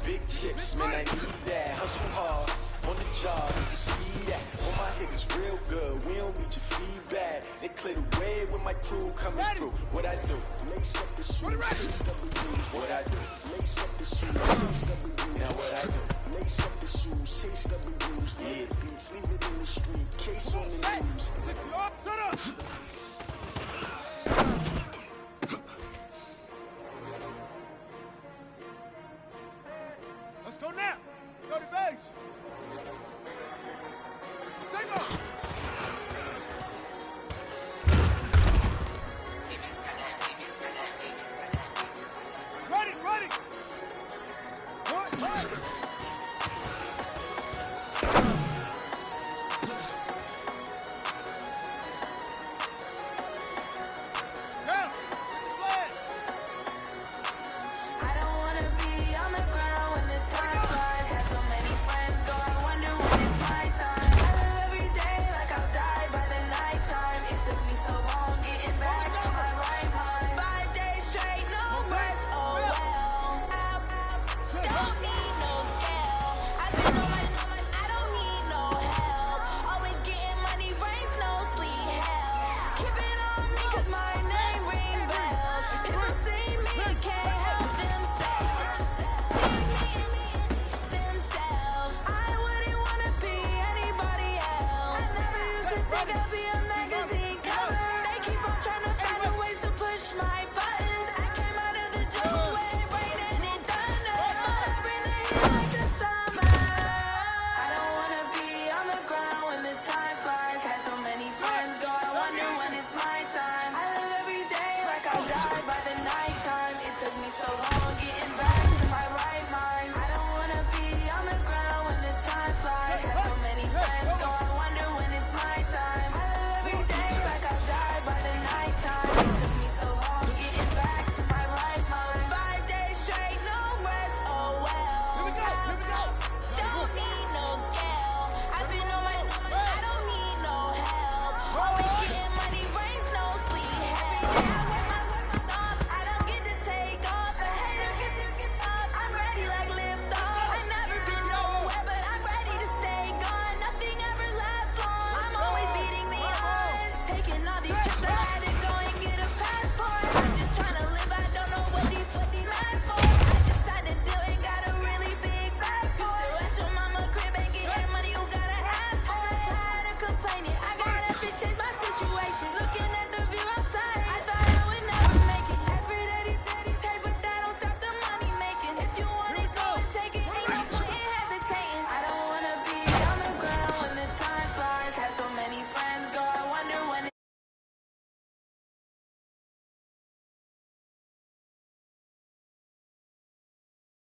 Big chips, man, I need that. Hustle hard on the job, you can see that. On my hit is real good. We don't need your feedback. They clear the way with my crew coming through. What I do? Lace up the shoes, chase WVs. What I do? Lace up the shoes, chase WVs. Now what I do? Lace up the shoes, chase WVs. Yeah, beats, leave it in the street. Case on the news. Let's go now. Go to base. Single. Ready. What? Be